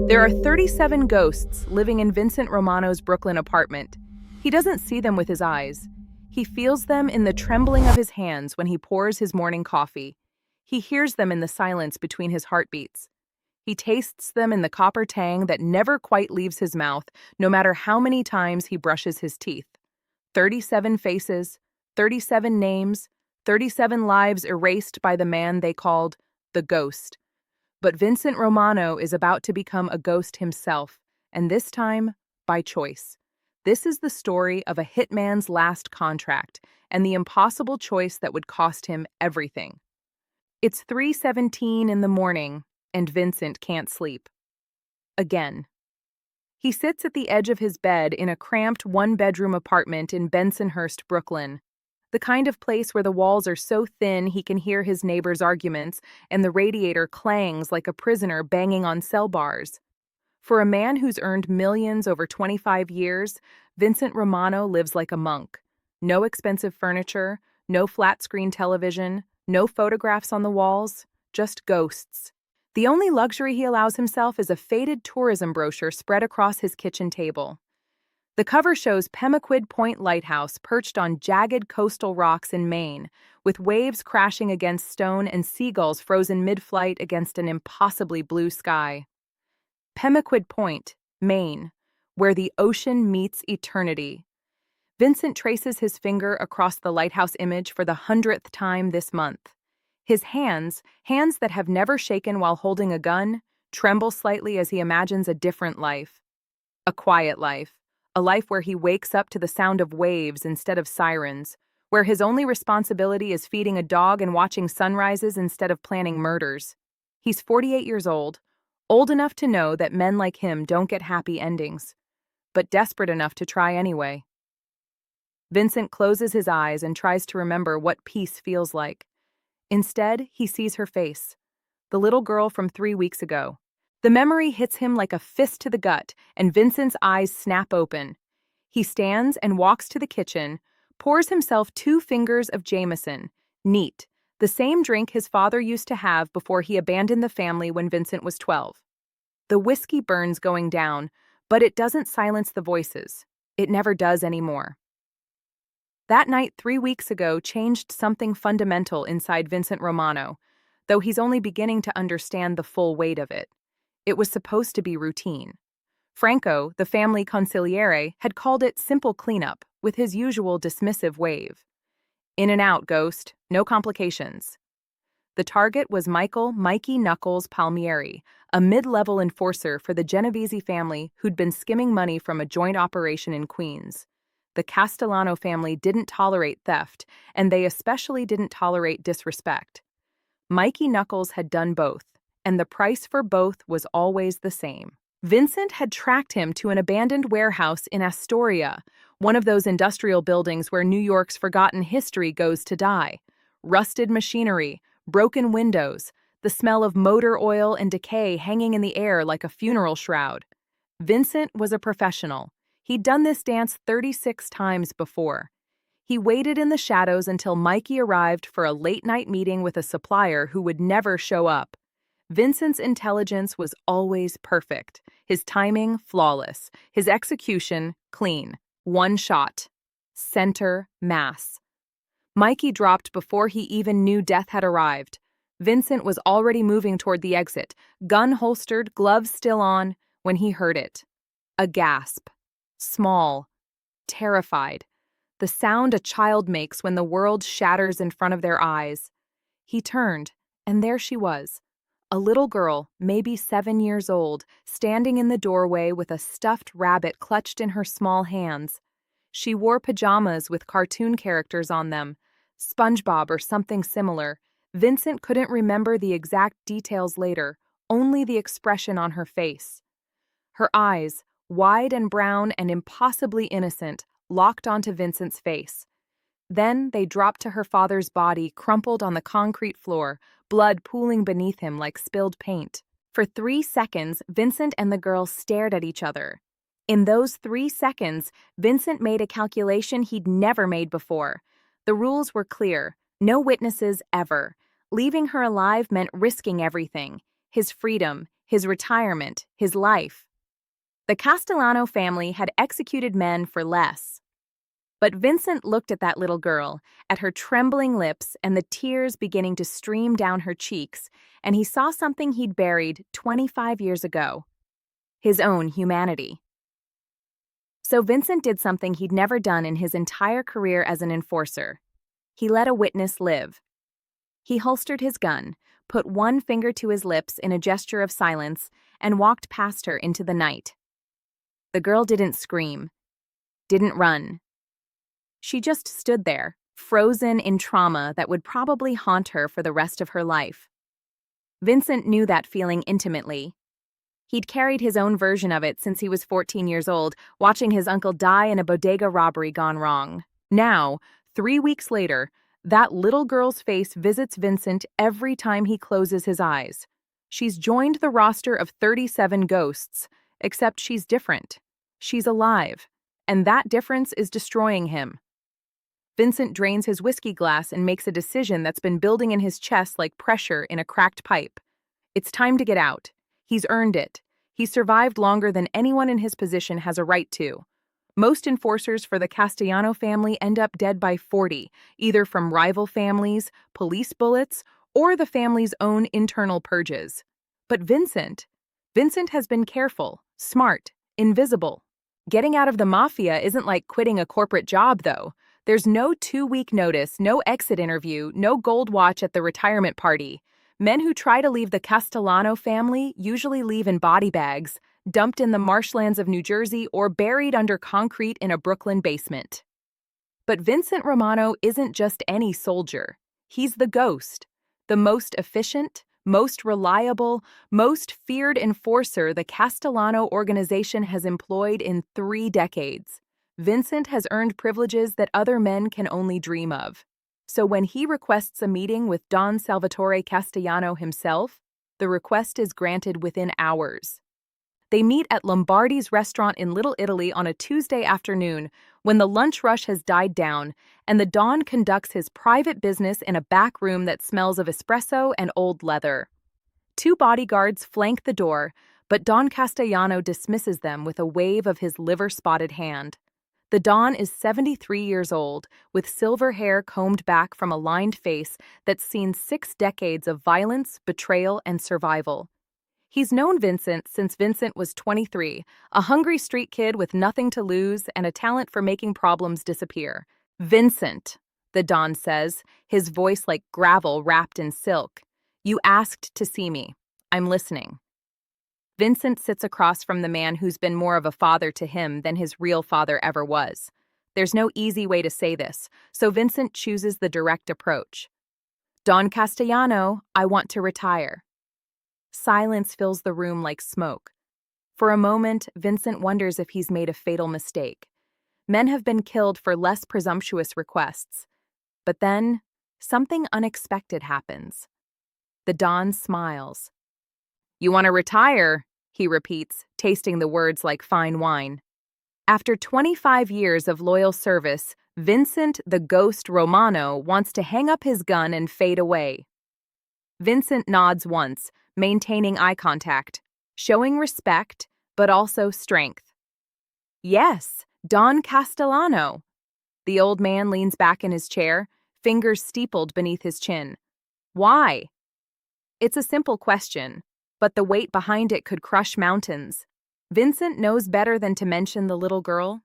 There are 37 ghosts living in Vincent Romano's Brooklyn apartment. He doesn't see them with his eyes. He feels them in the trembling of his hands when he pours his morning coffee. He hears them in the silence between his heartbeats. He tastes them in the copper tang that never quite leaves his mouth, no matter how many times he brushes his teeth. 37 faces, 37 names, 37 lives erased by the man they called the Ghost. But Vincent Romano is about to become a ghost himself, and this time, by choice. This is the story of a hitman's last contract and the impossible choice that would cost him everything. It's 3:17 in the morning, and Vincent can't sleep. Again. He sits at the edge of his bed in a cramped one-bedroom apartment in Bensonhurst, Brooklyn. The kind of place where the walls are so thin he can hear his neighbors' arguments and the radiator clangs like a prisoner banging on cell bars. For a man who's earned millions over 25 years, Vincent Romano lives like a monk. No expensive furniture, no flat-screen television, no photographs on the walls, just ghosts. The only luxury he allows himself is a faded tourism brochure spread across his kitchen table. The cover shows Pemaquid Point Lighthouse perched on jagged coastal rocks in Maine, with waves crashing against stone and seagulls frozen mid-flight against an impossibly blue sky. Pemaquid Point, Maine, where the ocean meets eternity. Vincent traces his finger across the lighthouse image for the 100th time this month. His hands that have never shaken while holding a gun, tremble slightly as he imagines a different life. A quiet life. A life where he wakes up to the sound of waves instead of sirens, where his only responsibility is feeding a dog and watching sunrises instead of planning murders. He's 48 years old enough to know that men like him don't get happy endings, but desperate enough to try anyway. Vincent closes his eyes and tries to remember what peace feels like. Instead, he sees her face, the little girl from 3 weeks ago. The memory hits him like a fist to the gut, and Vincent's eyes snap open. He stands and walks to the kitchen, pours himself 2 fingers of Jameson, neat, the same drink his father used to have before he abandoned the family when Vincent was 12. The whiskey burns going down, but it doesn't silence the voices. It never does anymore. That night 3 weeks ago changed something fundamental inside Vincent Romano, though he's only beginning to understand the full weight of it. It was supposed to be routine. Franco, the family consigliere, had called it simple cleanup, with his usual dismissive wave. In and out, ghost, no complications. The target was Mikey Knuckles Palmieri, a mid-level enforcer for the Genovese family who'd been skimming money from a joint operation in Queens. The Castellano family didn't tolerate theft, and they especially didn't tolerate disrespect. Mikey Knuckles had done both, and the price for both was always the same. Vincent had tracked him to an abandoned warehouse in Astoria, one of those industrial buildings where New York's forgotten history goes to die. Rusted machinery, broken windows, the smell of motor oil and decay hanging in the air like a funeral shroud. Vincent was a professional. He'd done this dance 36 times before. He waited in the shadows until Mikey arrived for a late-night meeting with a supplier who would never show up. Vincent's intelligence was always perfect, his timing flawless, his execution clean. One shot. Center mass. Mikey dropped before he even knew death had arrived. Vincent was already moving toward the exit, gun holstered, gloves still on, when he heard it. A gasp. Small. Terrified. The sound a child makes when the world shatters in front of their eyes. He turned, and there she was. A little girl, maybe 7 years old, standing in the doorway with a stuffed rabbit clutched in her small hands. She wore pajamas with cartoon characters on them, SpongeBob or something similar. Vincent couldn't remember the exact details later, only the expression on her face. Her eyes, wide and brown and impossibly innocent, locked onto Vincent's face. Then they dropped to her father's body, crumpled on the concrete floor, blood pooling beneath him like spilled paint. For 3 seconds, Vincent and the girl stared at each other. In those 3 seconds, Vincent made a calculation he'd never made before. The rules were clear. No witnesses ever. Leaving her alive meant risking everything. His freedom, his retirement, his life. The Castellano family had executed men for less. But Vincent looked at that little girl, at her trembling lips and the tears beginning to stream down her cheeks, and he saw something he'd buried 25 years ago: his own humanity. So Vincent did something he'd never done in his entire career as an enforcer. He let a witness live. He holstered his gun, put one finger to his lips in a gesture of silence, and walked past her into the night. The girl didn't scream, didn't run. She just stood there, frozen in trauma that would probably haunt her for the rest of her life. Vincent knew that feeling intimately. He'd carried his own version of it since he was 14 years old, watching his uncle die in a bodega robbery gone wrong. Now, 3 weeks later, that little girl's face visits Vincent every time he closes his eyes. She's joined the roster of 37 ghosts, except she's different. She's alive, and that difference is destroying him. Vincent drains his whiskey glass and makes a decision that's been building in his chest like pressure in a cracked pipe. It's time to get out. He's earned it. He's survived longer than anyone in his position has a right to. Most enforcers for the Castellano family end up dead by 40, either from rival families, police bullets, or the family's own internal purges. But Vincent has been careful, smart, invisible. Getting out of the Mafia isn't like quitting a corporate job, though. There's no 2-week notice, no exit interview, no gold watch at the retirement party. Men who try to leave the Castellano family usually leave in body bags, dumped in the marshlands of New Jersey, or buried under concrete in a Brooklyn basement. But Vincent Romano isn't just any soldier. He's the ghost, the most efficient, most reliable, most feared enforcer the Castellano organization has employed in 3 decades. Vincent has earned privileges that other men can only dream of. So when he requests a meeting with Don Salvatore Castellano himself, the request is granted within hours. They meet at Lombardi's restaurant in Little Italy on a Tuesday afternoon when the lunch rush has died down and the Don conducts his private business in a back room that smells of espresso and old leather. 2 bodyguards flank the door, but Don Castellano dismisses them with a wave of his liver-spotted hand. The Don is 73 years old, with silver hair combed back from a lined face that's seen 6 decades of violence, betrayal, and survival. He's known Vincent since Vincent was 23, a hungry street kid with nothing to lose and a talent for making problems disappear. "Vincent," the Don says, his voice like gravel wrapped in silk. "You asked to see me. I'm listening." Vincent sits across from the man who's been more of a father to him than his real father ever was. There's no easy way to say this, so Vincent chooses the direct approach. "Don Castellano, I want to retire." Silence fills the room like smoke. For a moment, Vincent wonders if he's made a fatal mistake. Men have been killed for less presumptuous requests. But then, something unexpected happens. The Don smiles. "You want to retire?" he repeats, tasting the words like fine wine. After 25 years of loyal service, Vincent the Ghost Romano wants to hang up his gun and fade away. Vincent nods once, maintaining eye contact, showing respect, but also strength. "Yes, Don Castellano." The old man leans back in his chair, fingers steepled beneath his chin. "Why?" It's a simple question, but the weight behind it could crush mountains. Vincent knows better than to mention the little girl.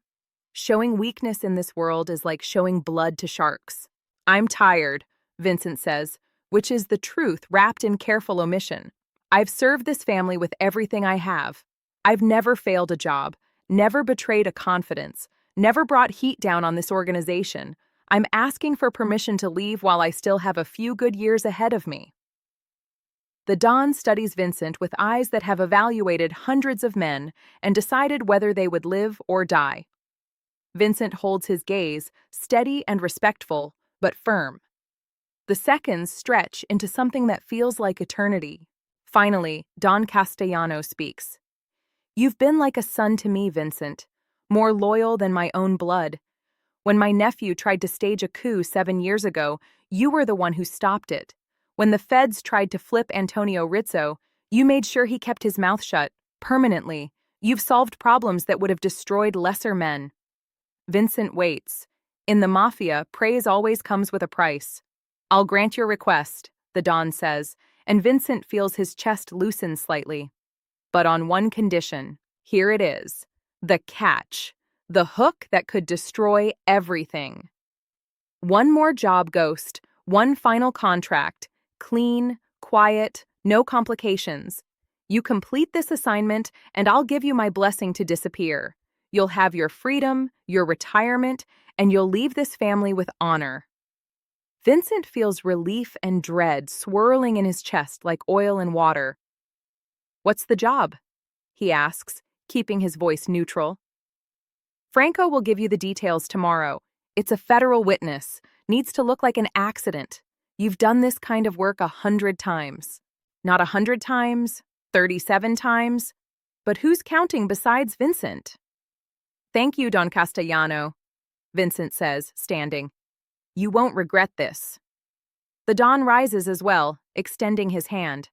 Showing weakness in this world is like showing blood to sharks. "I'm tired," Vincent says, which is the truth wrapped in careful omission. "I've served this family with everything I have. I've never failed a job, never betrayed a confidence, never brought heat down on this organization. I'm asking for permission to leave while I still have a few good years ahead of me." The Don studies Vincent with eyes that have evaluated hundreds of men and decided whether they would live or die. Vincent holds his gaze, steady and respectful, but firm. The seconds stretch into something that feels like eternity. Finally, Don Castellano speaks. "You've been like a son to me, Vincent, more loyal than my own blood. When my nephew tried to stage a coup 7 years ago, you were the one who stopped it. When the feds tried to flip Antonio Rizzo, You made sure he kept his mouth shut, permanently. You've solved problems that would have destroyed lesser men. Vincent waits. In the Mafia, praise always comes with a price. I'll grant your request, the Don says, and Vincent feels his chest loosen slightly. But on one condition. Here it is. The catch. The hook that could destroy everything. One more job, Ghost. One final contract. Clean, quiet, no complications. You complete this assignment, and I'll give you my blessing to disappear. You'll have your freedom, your retirement, and you'll leave this family with honor. Vincent feels relief and dread swirling in his chest like oil and water. What's the job? He asks, keeping his voice neutral. Franco will give you the details tomorrow. It's a federal witness. Needs to look like an accident. You've done this kind of work 100 times. Not 100 times, 37 times. But who's counting besides Vincent? Thank you, Don Castellano, Vincent says, standing. You won't regret this. The Don rises as well, extending his hand.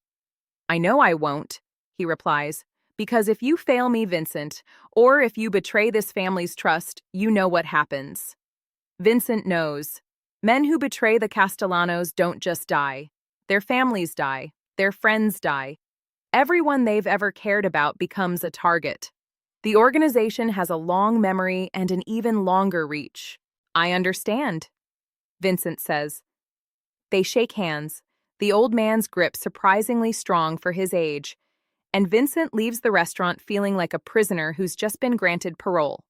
I know I won't, he replies, because if you fail me, Vincent, or if you betray this family's trust, you know what happens. Vincent knows. Men who betray the Castellanos don't just die. Their families die. Their friends die. Everyone they've ever cared about becomes a target. The organization has a long memory and an even longer reach. I understand, Vincent says. They shake hands, the old man's grip surprisingly strong for his age, and Vincent leaves the restaurant feeling like a prisoner who's just been granted parole.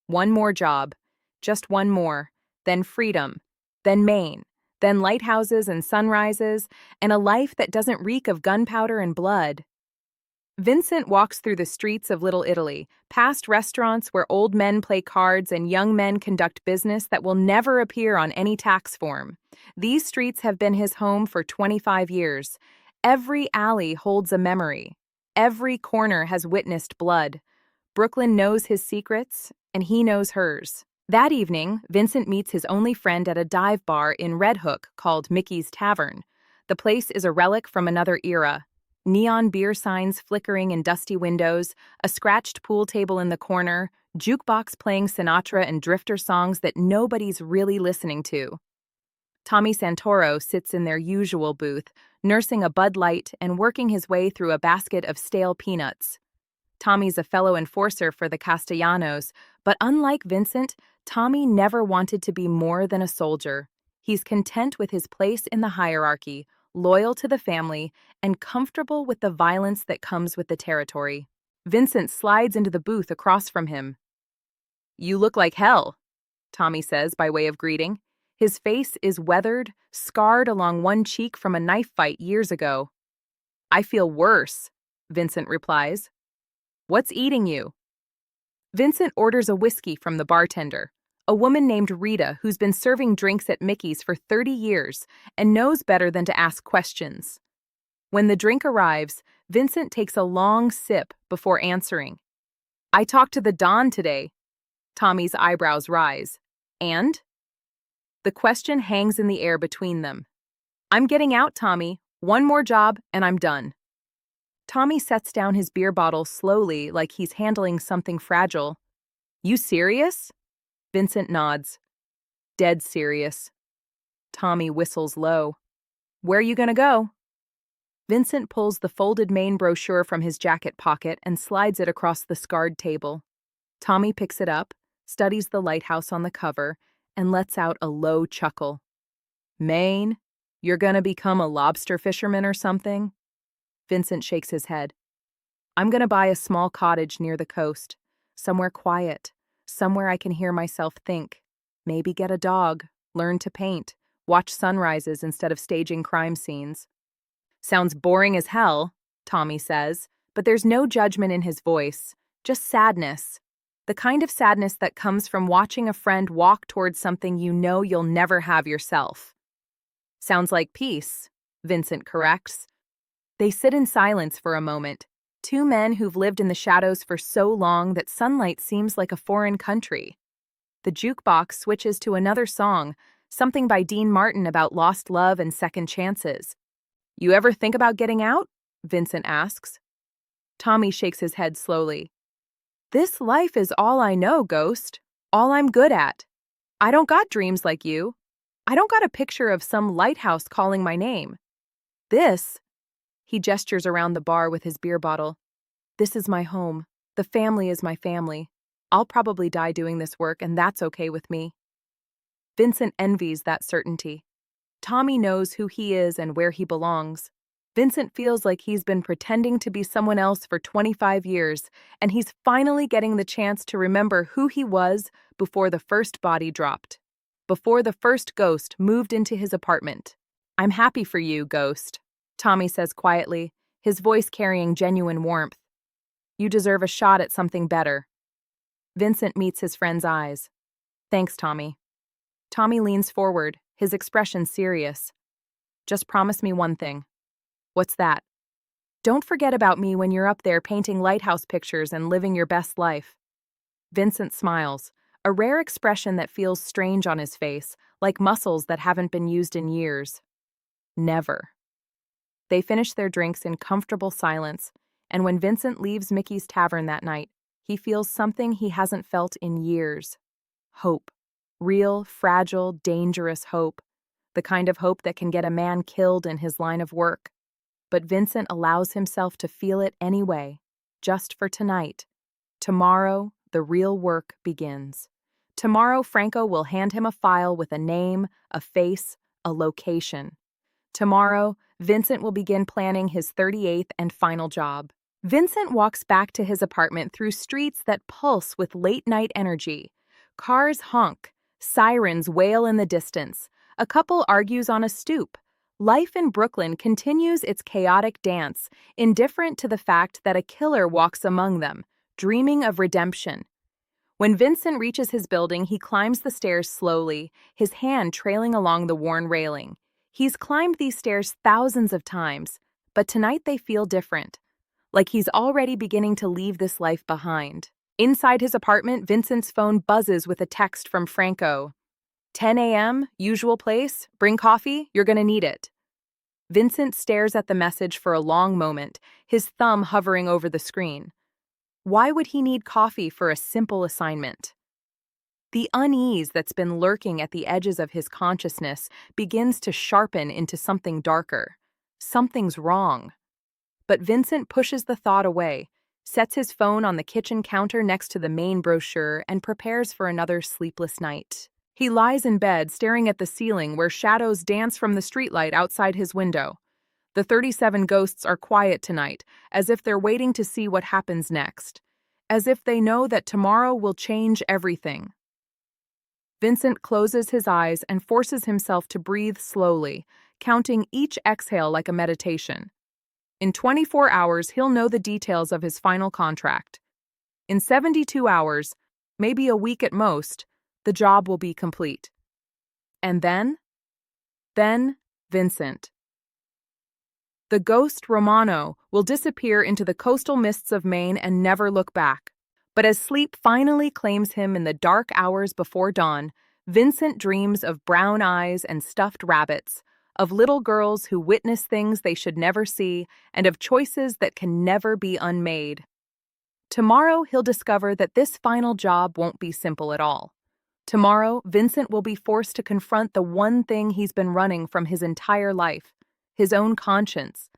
One more job, just one more, then freedom, then Maine, then lighthouses and sunrises, and a life that doesn't reek of gunpowder and blood. Vincent walks through the streets of Little Italy, past restaurants where old men play cards and young men conduct business that will never appear on any tax form. These streets have been his home for 25 years. Every alley holds a memory. Every corner has witnessed blood. Brooklyn knows his secrets, and he knows hers. That evening, Vincent meets his only friend at a dive bar in Red Hook called Mickey's Tavern. The place is a relic from another era. Neon beer signs flickering in dusty windows, a scratched pool table in the corner, jukebox playing Sinatra and Drifter songs that nobody's really listening to. Tommy Santoro sits in their usual booth, nursing a Bud Light and working his way through a basket of stale peanuts. Tommy's a fellow enforcer for the Castellanos, but unlike Vincent, Tommy never wanted to be more than a soldier. He's content with his place in the hierarchy, loyal to the family, and comfortable with the violence that comes with the territory. Vincent slides into the booth across from him. You look like hell, Tommy says by way of greeting. His face is weathered, scarred along one cheek from a knife fight years ago. I feel worse, Vincent replies. What's eating you? Vincent orders a whiskey from the bartender, a woman named Rita who's been serving drinks at Mickey's for 30 years and knows better than to ask questions. When the drink arrives, Vincent takes a long sip before answering. I talked to the Don today. Tommy's eyebrows rise. And? The question hangs in the air between them. I'm getting out, Tommy. One more job, and I'm done. Tommy sets down his beer bottle slowly like he's handling something fragile. You serious? Vincent nods. Dead serious. Tommy whistles low. Where you gonna go? Vincent pulls the folded Maine brochure from his jacket pocket and slides it across the scarred table. Tommy picks it up, studies the lighthouse on the cover, and lets out a low chuckle. Maine? You're gonna become a lobster fisherman or something? Vincent shakes his head. I'm gonna buy a small cottage near the coast, somewhere quiet, somewhere I can hear myself think. Maybe get a dog, learn to paint, watch sunrises instead of staging crime scenes. Sounds boring as hell, Tommy says, but there's no judgment in his voice, just sadness. The kind of sadness that comes from watching a friend walk towards something you know you'll never have yourself. Sounds like peace, Vincent corrects. They sit in silence for a moment, two men who've lived in the shadows for so long that sunlight seems like a foreign country. The jukebox switches to another song, something by Dean Martin about lost love and second chances. You ever think about getting out? Vincent asks. Tommy shakes his head slowly. This life is all I know, Ghost. All I'm good at. I don't got dreams like you. I don't got a picture of some lighthouse calling my name. This, he gestures around the bar with his beer bottle. This is my home. The family is my family. I'll probably die doing this work, and that's okay with me. Vincent envies that certainty. Tommy knows who he is and where he belongs. Vincent feels like he's been pretending to be someone else for 25 years, and he's finally getting the chance to remember who he was before the first body dropped, before the first ghost moved into his apartment. I'm happy for you, Ghost, Tommy says quietly, his voice carrying genuine warmth. You deserve a shot at something better. Vincent meets his friend's eyes. Thanks, Tommy. Tommy leans forward, his expression serious. Just promise me one thing. What's that? Don't forget about me when you're up there painting lighthouse pictures and living your best life. Vincent smiles, a rare expression that feels strange on his face, like muscles that haven't been used in years. Never. They finish their drinks in comfortable silence, and when Vincent leaves Mickey's Tavern that night, he feels something he hasn't felt in years. Hope. Real, fragile, dangerous hope. The kind of hope that can get a man killed in his line of work. But Vincent allows himself to feel it anyway, just for tonight. Tomorrow, the real work begins. Tomorrow, Franco will hand him a file with a name, a face, a location. Tomorrow, Vincent will begin planning his 38th and final job. Vincent walks back to his apartment through streets that pulse with late-night energy. Cars honk, sirens wail in the distance. A couple argues on a stoop. Life in Brooklyn continues its chaotic dance, indifferent to the fact that a killer walks among them, dreaming of redemption. When Vincent reaches his building, he climbs the stairs slowly, his hand trailing along the worn railing. He's climbed these stairs thousands of times, but tonight they feel different, like he's already beginning to leave this life behind. Inside his apartment, Vincent's phone buzzes with a text from Franco. 10 a.m., usual place, bring coffee, you're gonna need it. Vincent stares at the message for a long moment, his thumb hovering over the screen. Why would he need coffee for a simple assignment? The unease that's been lurking at the edges of his consciousness begins to sharpen into something darker. Something's wrong. But Vincent pushes the thought away, sets his phone on the kitchen counter next to the main brochure, and prepares for another sleepless night. He lies in bed, staring at the ceiling where shadows dance from the streetlight outside his window. The 37 ghosts are quiet tonight, as if they're waiting to see what happens next, as if they know that tomorrow will change everything. Vincent closes his eyes and forces himself to breathe slowly, counting each exhale like a meditation. In 24 hours, he'll know the details of his final contract. In 72 hours, maybe a week at most, the job will be complete. And then Vincent. The ghost Romano will disappear into the coastal mists of Maine and never look back. But as sleep finally claims him in the dark hours before dawn, Vincent dreams of brown eyes and stuffed rabbits, of little girls who witness things they should never see, and of choices that can never be unmade. Tomorrow, he'll discover that this final job won't be simple at all. Tomorrow, Vincent will be forced to confront the one thing he's been running from his entire life, his own conscience.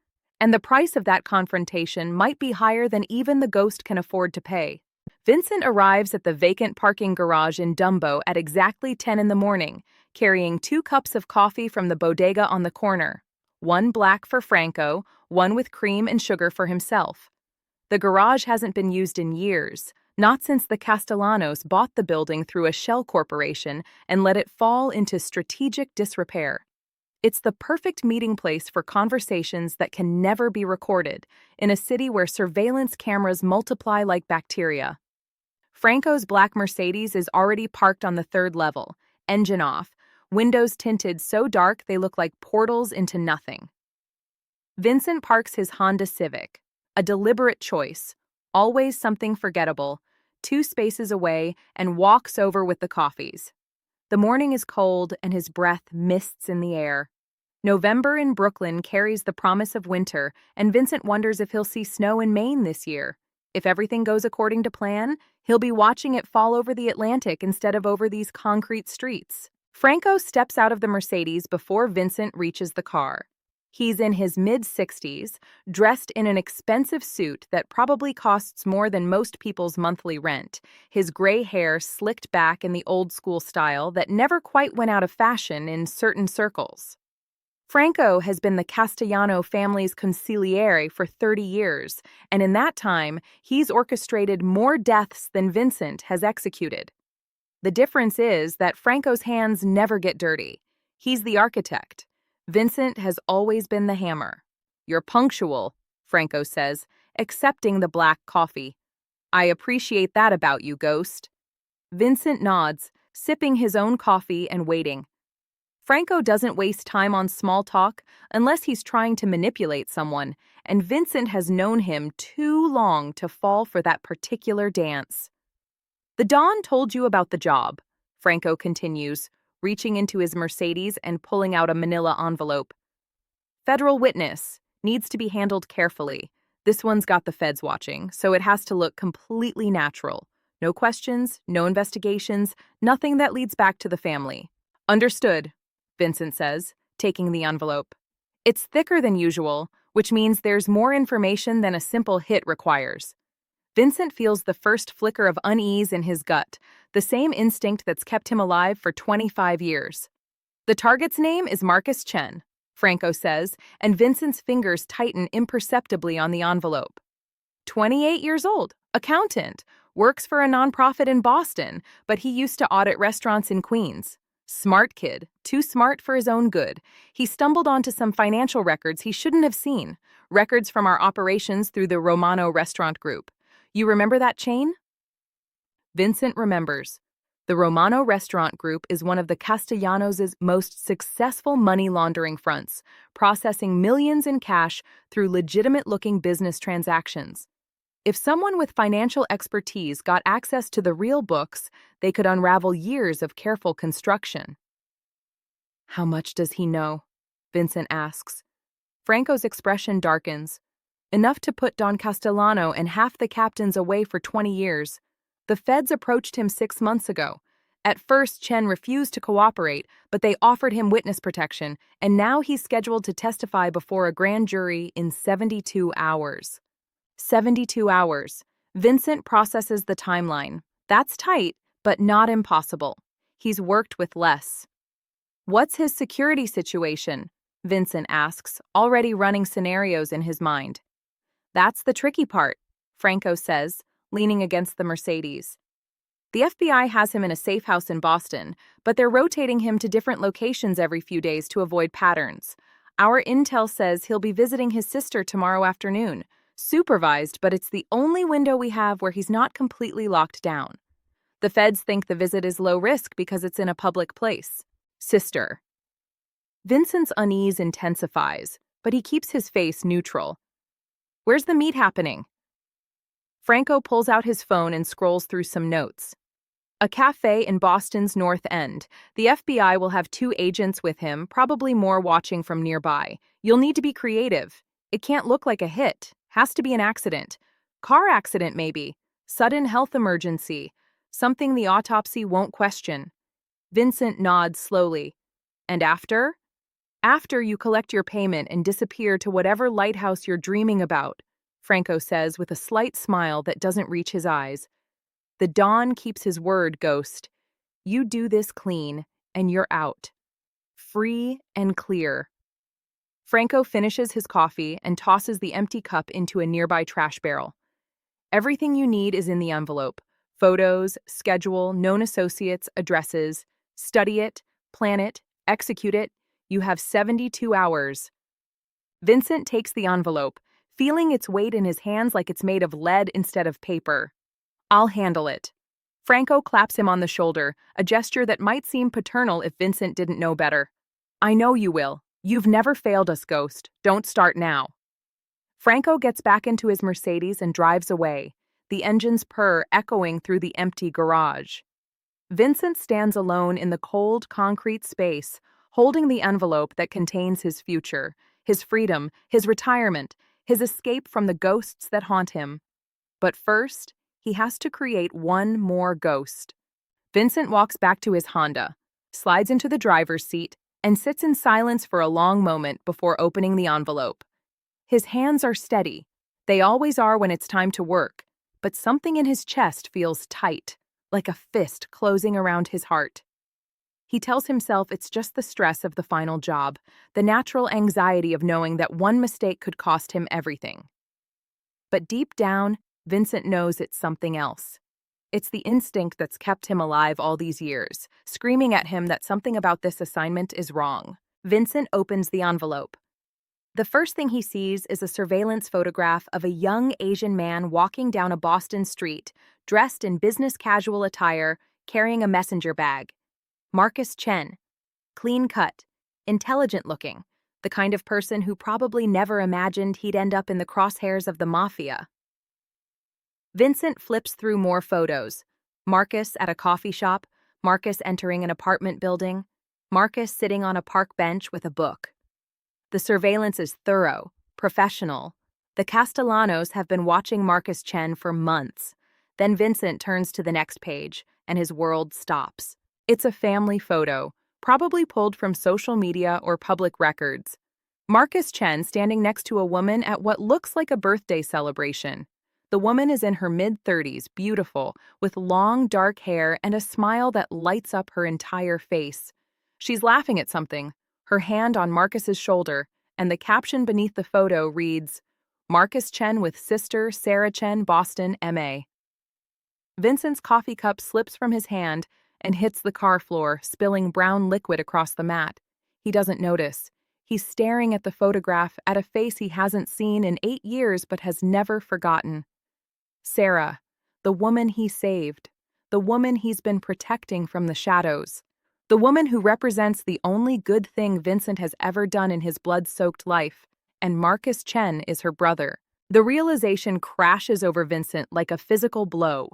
And the price of that confrontation might be higher than even the ghost can afford to pay. Vincent arrives at the vacant parking garage in Dumbo at exactly 10 in the morning, carrying 2 cups of coffee from the bodega on the corner. One black for Franco, one with cream and sugar for himself. The garage hasn't been used in years, not since the Castellanos bought the building through a shell corporation and let it fall into strategic disrepair. It's the perfect meeting place for conversations that can never be recorded, in a city where surveillance cameras multiply like bacteria. Franco's black Mercedes is already parked on the 3rd level, engine off, windows tinted so dark they look like portals into nothing. Vincent parks his Honda Civic, a deliberate choice, always something forgettable, 2 spaces away, and walks over with the coffees. The morning is cold and his breath mists in the air. November in Brooklyn carries the promise of winter, and Vincent wonders if he'll see snow in Maine this year. If everything goes according to plan, he'll be watching it fall over the Atlantic instead of over these concrete streets. Franco steps out of the Mercedes before Vincent reaches the car. He's in his mid-60s, dressed in an expensive suit that probably costs more than most people's monthly rent, his gray hair slicked back in the old-school style that never quite went out of fashion in certain circles. Franco has been the Castellano family's consigliere for 30 years, and in that time, he's orchestrated more deaths than Vincent has executed. The difference is that Franco's hands never get dirty. He's the architect. Vincent has always been the hammer. "You're punctual," Franco says, accepting the black coffee. "I appreciate that about you, Ghost." Vincent nods, sipping his own coffee and waiting. Franco doesn't waste time on small talk unless he's trying to manipulate someone, and Vincent has known him too long to fall for that particular dance. "The Don told you about the job," Franco continues, reaching into his Mercedes and pulling out a manila envelope. "Federal witness. Needs to be handled carefully. This one's got the feds watching, so it has to look completely natural. No questions, no investigations, nothing that leads back to the family." "Understood," Vincent says, taking the envelope. It's thicker than usual, which means there's more information than a simple hit requires. Vincent feels the first flicker of unease in his gut, the same instinct that's kept him alive for 25 years. "The target's name is Marcus Chen," Franco says, and Vincent's fingers tighten imperceptibly on the envelope. 28 years old, accountant, works for a nonprofit in Boston, but he used to audit restaurants in Queens. Smart kid, too smart for his own good. He stumbled onto some financial records he shouldn't have seen, records from our operations through the Romano restaurant group. "You remember that chain?" Vincent remembers. The Romano restaurant group is one of the Castellanos' most successful money laundering fronts, processing millions in cash through legitimate-looking business transactions. If someone with financial expertise got access to the real books, they could unravel years of careful construction. "How much does he know?" Vincent asks. Franco's expression darkens. "Enough to put Don Castellano and half the captains away for 20 years. The feds approached him 6 months ago. At first, Chen refused to cooperate, but they offered him witness protection, and now he's scheduled to testify before a grand jury in 72 hours. 72 hours. Vincent processes the timeline. That's tight, but not impossible. He's worked with less. "What's his security situation?" Vincent asks, already running scenarios in his mind. "That's the tricky part," Franco says, leaning against the Mercedes. "The FBI has him in a safe house in Boston, but they're rotating him to different locations every few days to avoid patterns. Our intel says he'll be visiting his sister tomorrow afternoon. Supervised, but it's the only window we have where he's not completely locked down. The feds think the visit is low risk because it's in a public place. Sister." Vincent's unease intensifies, but he keeps his face neutral. "Where's the meet happening?" Franco pulls out his phone and scrolls through some notes. "A cafe in Boston's North End. The FBI will have 2 agents with him, probably more watching from nearby. You'll need to be creative. It can't look like a hit. Has to be an accident. Car accident, maybe. Sudden health emergency. Something the autopsy won't question." Vincent nods slowly. "And after?" "After you collect your payment and disappear to whatever lighthouse you're dreaming about," Franco says with a slight smile that doesn't reach his eyes. "The Don keeps his word, Ghost. You do this clean, and you're out. Free and clear." Franco finishes his coffee and tosses the empty cup into a nearby trash barrel. "Everything you need is in the envelope. Photos, schedule, known associates, addresses. Study it, plan it, execute it. You have 72 hours. Vincent takes the envelope, feeling its weight in his hands like it's made of lead instead of paper. "I'll handle it." Franco claps him on the shoulder, a gesture that might seem paternal if Vincent didn't know better. "I know you will. You've never failed us, Ghost. Don't start now." Franco gets back into his Mercedes and drives away, the engine's purr echoing through the empty garage. Vincent stands alone in the cold, concrete space, holding the envelope that contains his future, his freedom, his retirement, his escape from the ghosts that haunt him. But first, he has to create one more ghost. Vincent walks back to his Honda, slides into the driver's seat, and sits in silence for a long moment before opening the envelope. His hands are steady. They always are when it's time to work, but something in his chest feels tight, like a fist closing around his heart. He tells himself it's just the stress of the final job, the natural anxiety of knowing that one mistake could cost him everything. But deep down, Vincent knows it's something else. It's the instinct that's kept him alive all these years, screaming at him that something about this assignment is wrong. Vincent opens the envelope. The first thing he sees is a surveillance photograph of a young Asian man walking down a Boston street, dressed in business casual attire, carrying a messenger bag. Marcus Chen. Clean-cut, intelligent-looking, the kind of person who probably never imagined he'd end up in the crosshairs of the Mafia. Vincent flips through more photos. Marcus at a coffee shop, Marcus entering an apartment building, Marcus sitting on a park bench with a book. The surveillance is thorough, professional. The Castellanos have been watching Marcus Chen for months. Then Vincent turns to the next page, and his world stops. It's a family photo, probably pulled from social media or public records. Marcus Chen standing next to a woman at what looks like a birthday celebration. The woman is in her mid-30s, beautiful, with long, dark hair and a smile that lights up her entire face. She's laughing at something, her hand on Marcus's shoulder, and the caption beneath the photo reads, "Marcus Chen with sister Sarah Chen, Boston, MA." Vincent's coffee cup slips from his hand and hits the car floor, spilling brown liquid across the mat. He doesn't notice. He's staring at the photograph, at a face he hasn't seen in 8 years but has never forgotten. Sarah, the woman he saved, the woman he's been protecting from the shadows, the woman who represents the only good thing Vincent has ever done in his blood-soaked life, and Marcus Chen is her brother. The realization crashes over Vincent like a physical blow.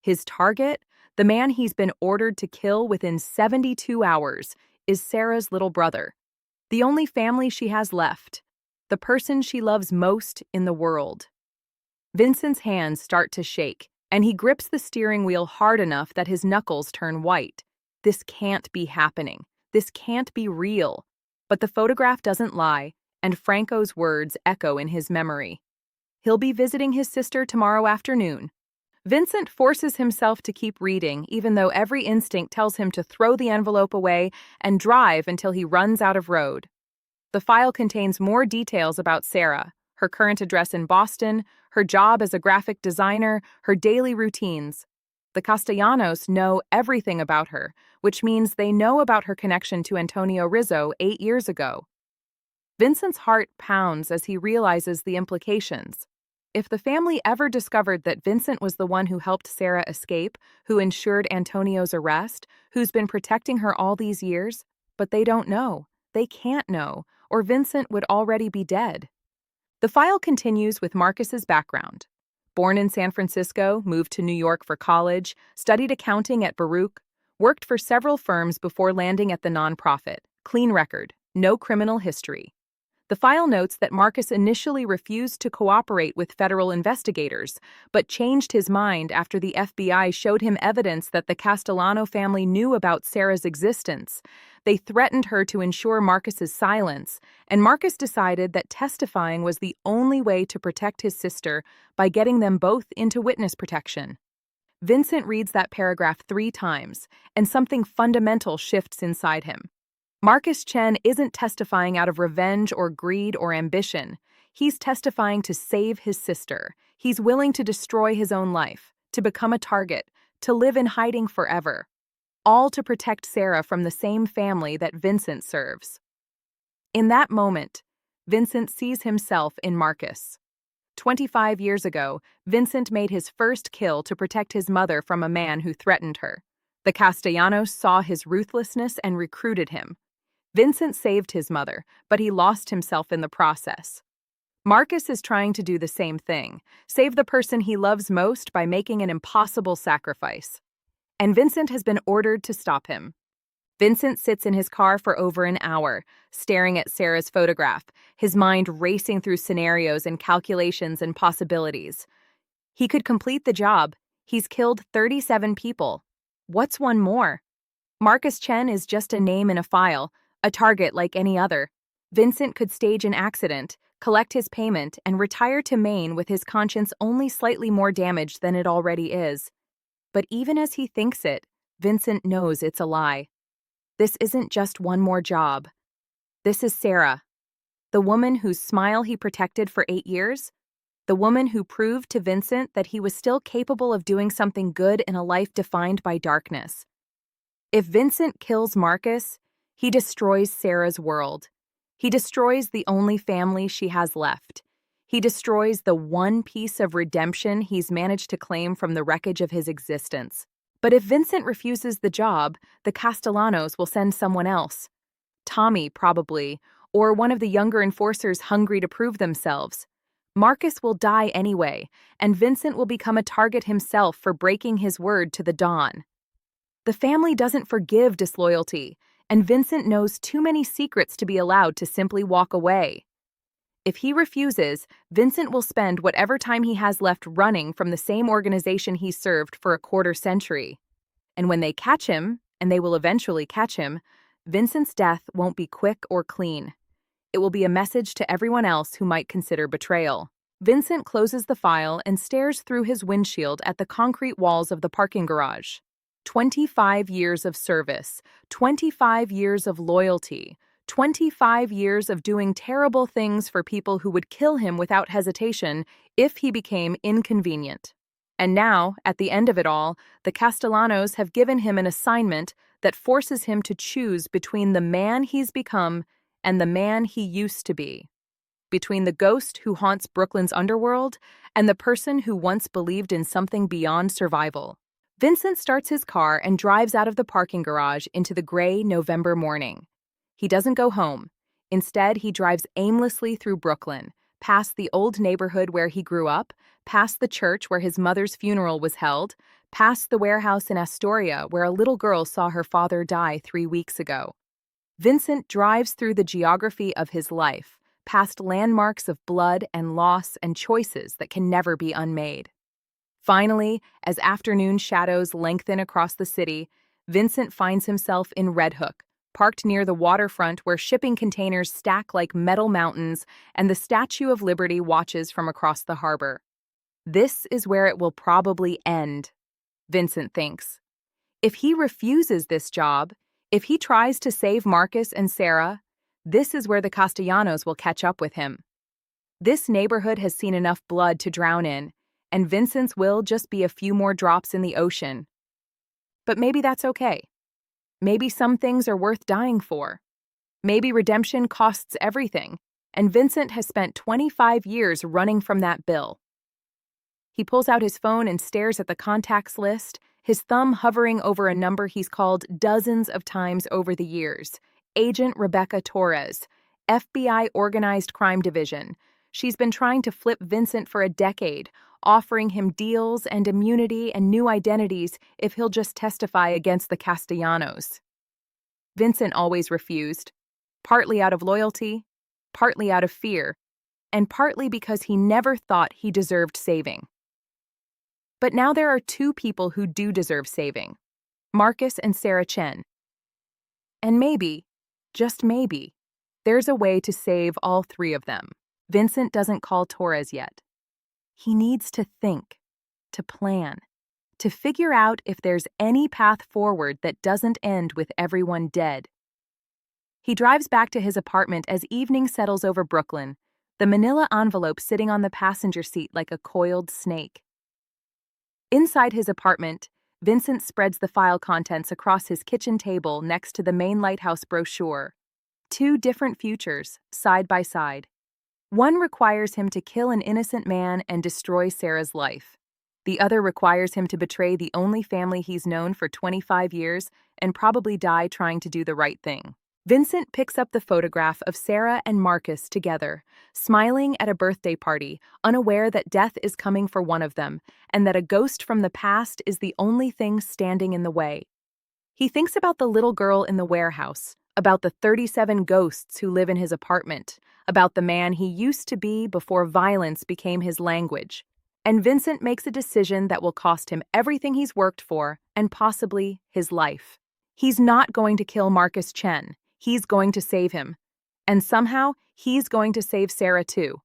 His target, the man he's been ordered to kill within 72 hours, is Sarah's little brother, the only family she has left, the person she loves most in the world. Vincent's hands start to shake, and he grips the steering wheel hard enough that his knuckles turn white. This can't be happening. This can't be real. But the photograph doesn't lie, and Franco's words echo in his memory. He'll be visiting his sister tomorrow afternoon. Vincent forces himself to keep reading, even though every instinct tells him to throw the envelope away and drive until he runs out of road. The file contains more details about Sarah, her current address in Boston, her job as a graphic designer, her daily routines. The Castellanos know everything about her, which means they know about her connection to Antonio Rizzo 8 years ago. Vincent's heart pounds as he realizes the implications. If the family ever discovered that Vincent was the one who helped Sarah escape, who ensured Antonio's arrest, who's been protecting her all these years, but they don't know, they can't know, or Vincent would already be dead. The file continues with Marcus's background. Born in San Francisco, moved to New York for college, studied accounting at Baruch, worked for several firms before landing at the nonprofit. Clean record, no criminal history. The file notes that Marcus initially refused to cooperate with federal investigators, but changed his mind after the FBI showed him evidence that the Castellano family knew about Sarah's existence. They threatened her to ensure Marcus's silence, and Marcus decided that testifying was the only way to protect his sister by getting them both into witness protection. Vincent reads that paragraph 3 times, and something fundamental shifts inside him. Marcus Chen isn't testifying out of revenge or greed or ambition. He's testifying to save his sister. He's willing to destroy his own life, to become a target, to live in hiding forever. All to protect Sarah from the same family that Vincent serves. In that moment, Vincent sees himself in Marcus. 25 years ago, Vincent made his first kill to protect his mother from a man who threatened her. The Castellanos saw his ruthlessness and recruited him. Vincent saved his mother, but he lost himself in the process. Marcus is trying to do the same thing, save the person he loves most by making an impossible sacrifice. And Vincent has been ordered to stop him. Vincent sits in his car for over an hour, staring at Sarah's photograph, his mind racing through scenarios and calculations and possibilities. He could complete the job. He's killed 37 people. What's one more? Marcus Chen is just a name in a file, a target like any other. Vincent could stage an accident, collect his payment, and retire to Maine with his conscience only slightly more damaged than it already is. But even as he thinks it, Vincent knows it's a lie. This isn't just one more job. This is Sarah, the woman whose smile he protected for 8 years, the woman who proved to Vincent that he was still capable of doing something good in a life defined by darkness. If Vincent kills Marcus, he destroys Sarah's world. He destroys the only family she has left. He destroys the one piece of redemption he's managed to claim from the wreckage of his existence. But if Vincent refuses the job, the Castellanos will send someone else. Tommy, probably, or one of the younger enforcers hungry to prove themselves. Marcus will die anyway, and Vincent will become a target himself for breaking his word to the Dawn. The family doesn't forgive disloyalty, and Vincent knows too many secrets to be allowed to simply walk away. If he refuses, Vincent will spend whatever time he has left running from the same organization he served for a quarter century. And when they catch him, and they will eventually catch him, Vincent's death won't be quick or clean. It will be a message to everyone else who might consider betrayal. Vincent closes the file and stares through his windshield at the concrete walls of the parking garage. 25 years of service, 25 years of loyalty, 25 years of doing terrible things for people who would kill him without hesitation if he became inconvenient. And now, at the end of it all, the Castellanos have given him an assignment that forces him to choose between the man he's become and the man he used to be. Between the ghost who haunts Brooklyn's underworld and the person who once believed in something beyond survival. Vincent starts his car and drives out of the parking garage into the gray November morning. He doesn't go home. Instead, he drives aimlessly through Brooklyn, past the old neighborhood where he grew up, past the church where his mother's funeral was held, past the warehouse in Astoria where a little girl saw her father die 3 weeks ago. Vincent drives through the geography of his life, past landmarks of blood and loss and choices that can never be unmade. Finally, as afternoon shadows lengthen across the city, Vincent finds himself in Red Hook, parked near the waterfront where shipping containers stack like metal mountains and the Statue of Liberty watches from across the harbor. This is where it will probably end, Vincent thinks. If he refuses this job, if he tries to save Marcus and Sarah, this is where the Castellanos will catch up with him. This neighborhood has seen enough blood to drown in, and Vincent's will just be a few more drops in the ocean. But maybe that's okay. Maybe some things are worth dying for. Maybe redemption costs everything, and Vincent has spent 25 years running from that bill. He pulls out his phone and stares at the contacts list, his thumb hovering over a number he's called dozens of times over the years. Agent Rebecca Torres, FBI Organized Crime Division. She's been trying to flip Vincent for a decade, offering him deals and immunity and new identities if he'll just testify against the Castellanos. Vincent always refused, partly out of loyalty, partly out of fear, and partly because he never thought he deserved saving. But now there are 2 people who do deserve saving, Marcus and Sarah Chen. And maybe, just maybe, there's a way to save all 3 of them. Vincent doesn't call Torres yet. He needs to think, to plan, to figure out if there's any path forward that doesn't end with everyone dead. He drives back to his apartment as evening settles over Brooklyn, the manila envelope sitting on the passenger seat like a coiled snake. Inside his apartment, Vincent spreads the file contents across his kitchen table next to the main lighthouse brochure. 2 different futures, side by side. One requires him to kill an innocent man and destroy Sarah's life. The other requires him to betray the only family he's known for 25 years and probably die trying to do the right thing. Vincent picks up the photograph of Sarah and Marcus together, smiling at a birthday party, unaware that death is coming for one of them and that a ghost from the past is the only thing standing in the way. He thinks about the little girl in the warehouse, about the 37 ghosts who live in his apartment, about the man he used to be before violence became his language. And Vincent makes a decision that will cost him everything he's worked for and possibly his life. He's not going to kill Marcus Chen. He's going to save him. And somehow, he's going to save Sarah too.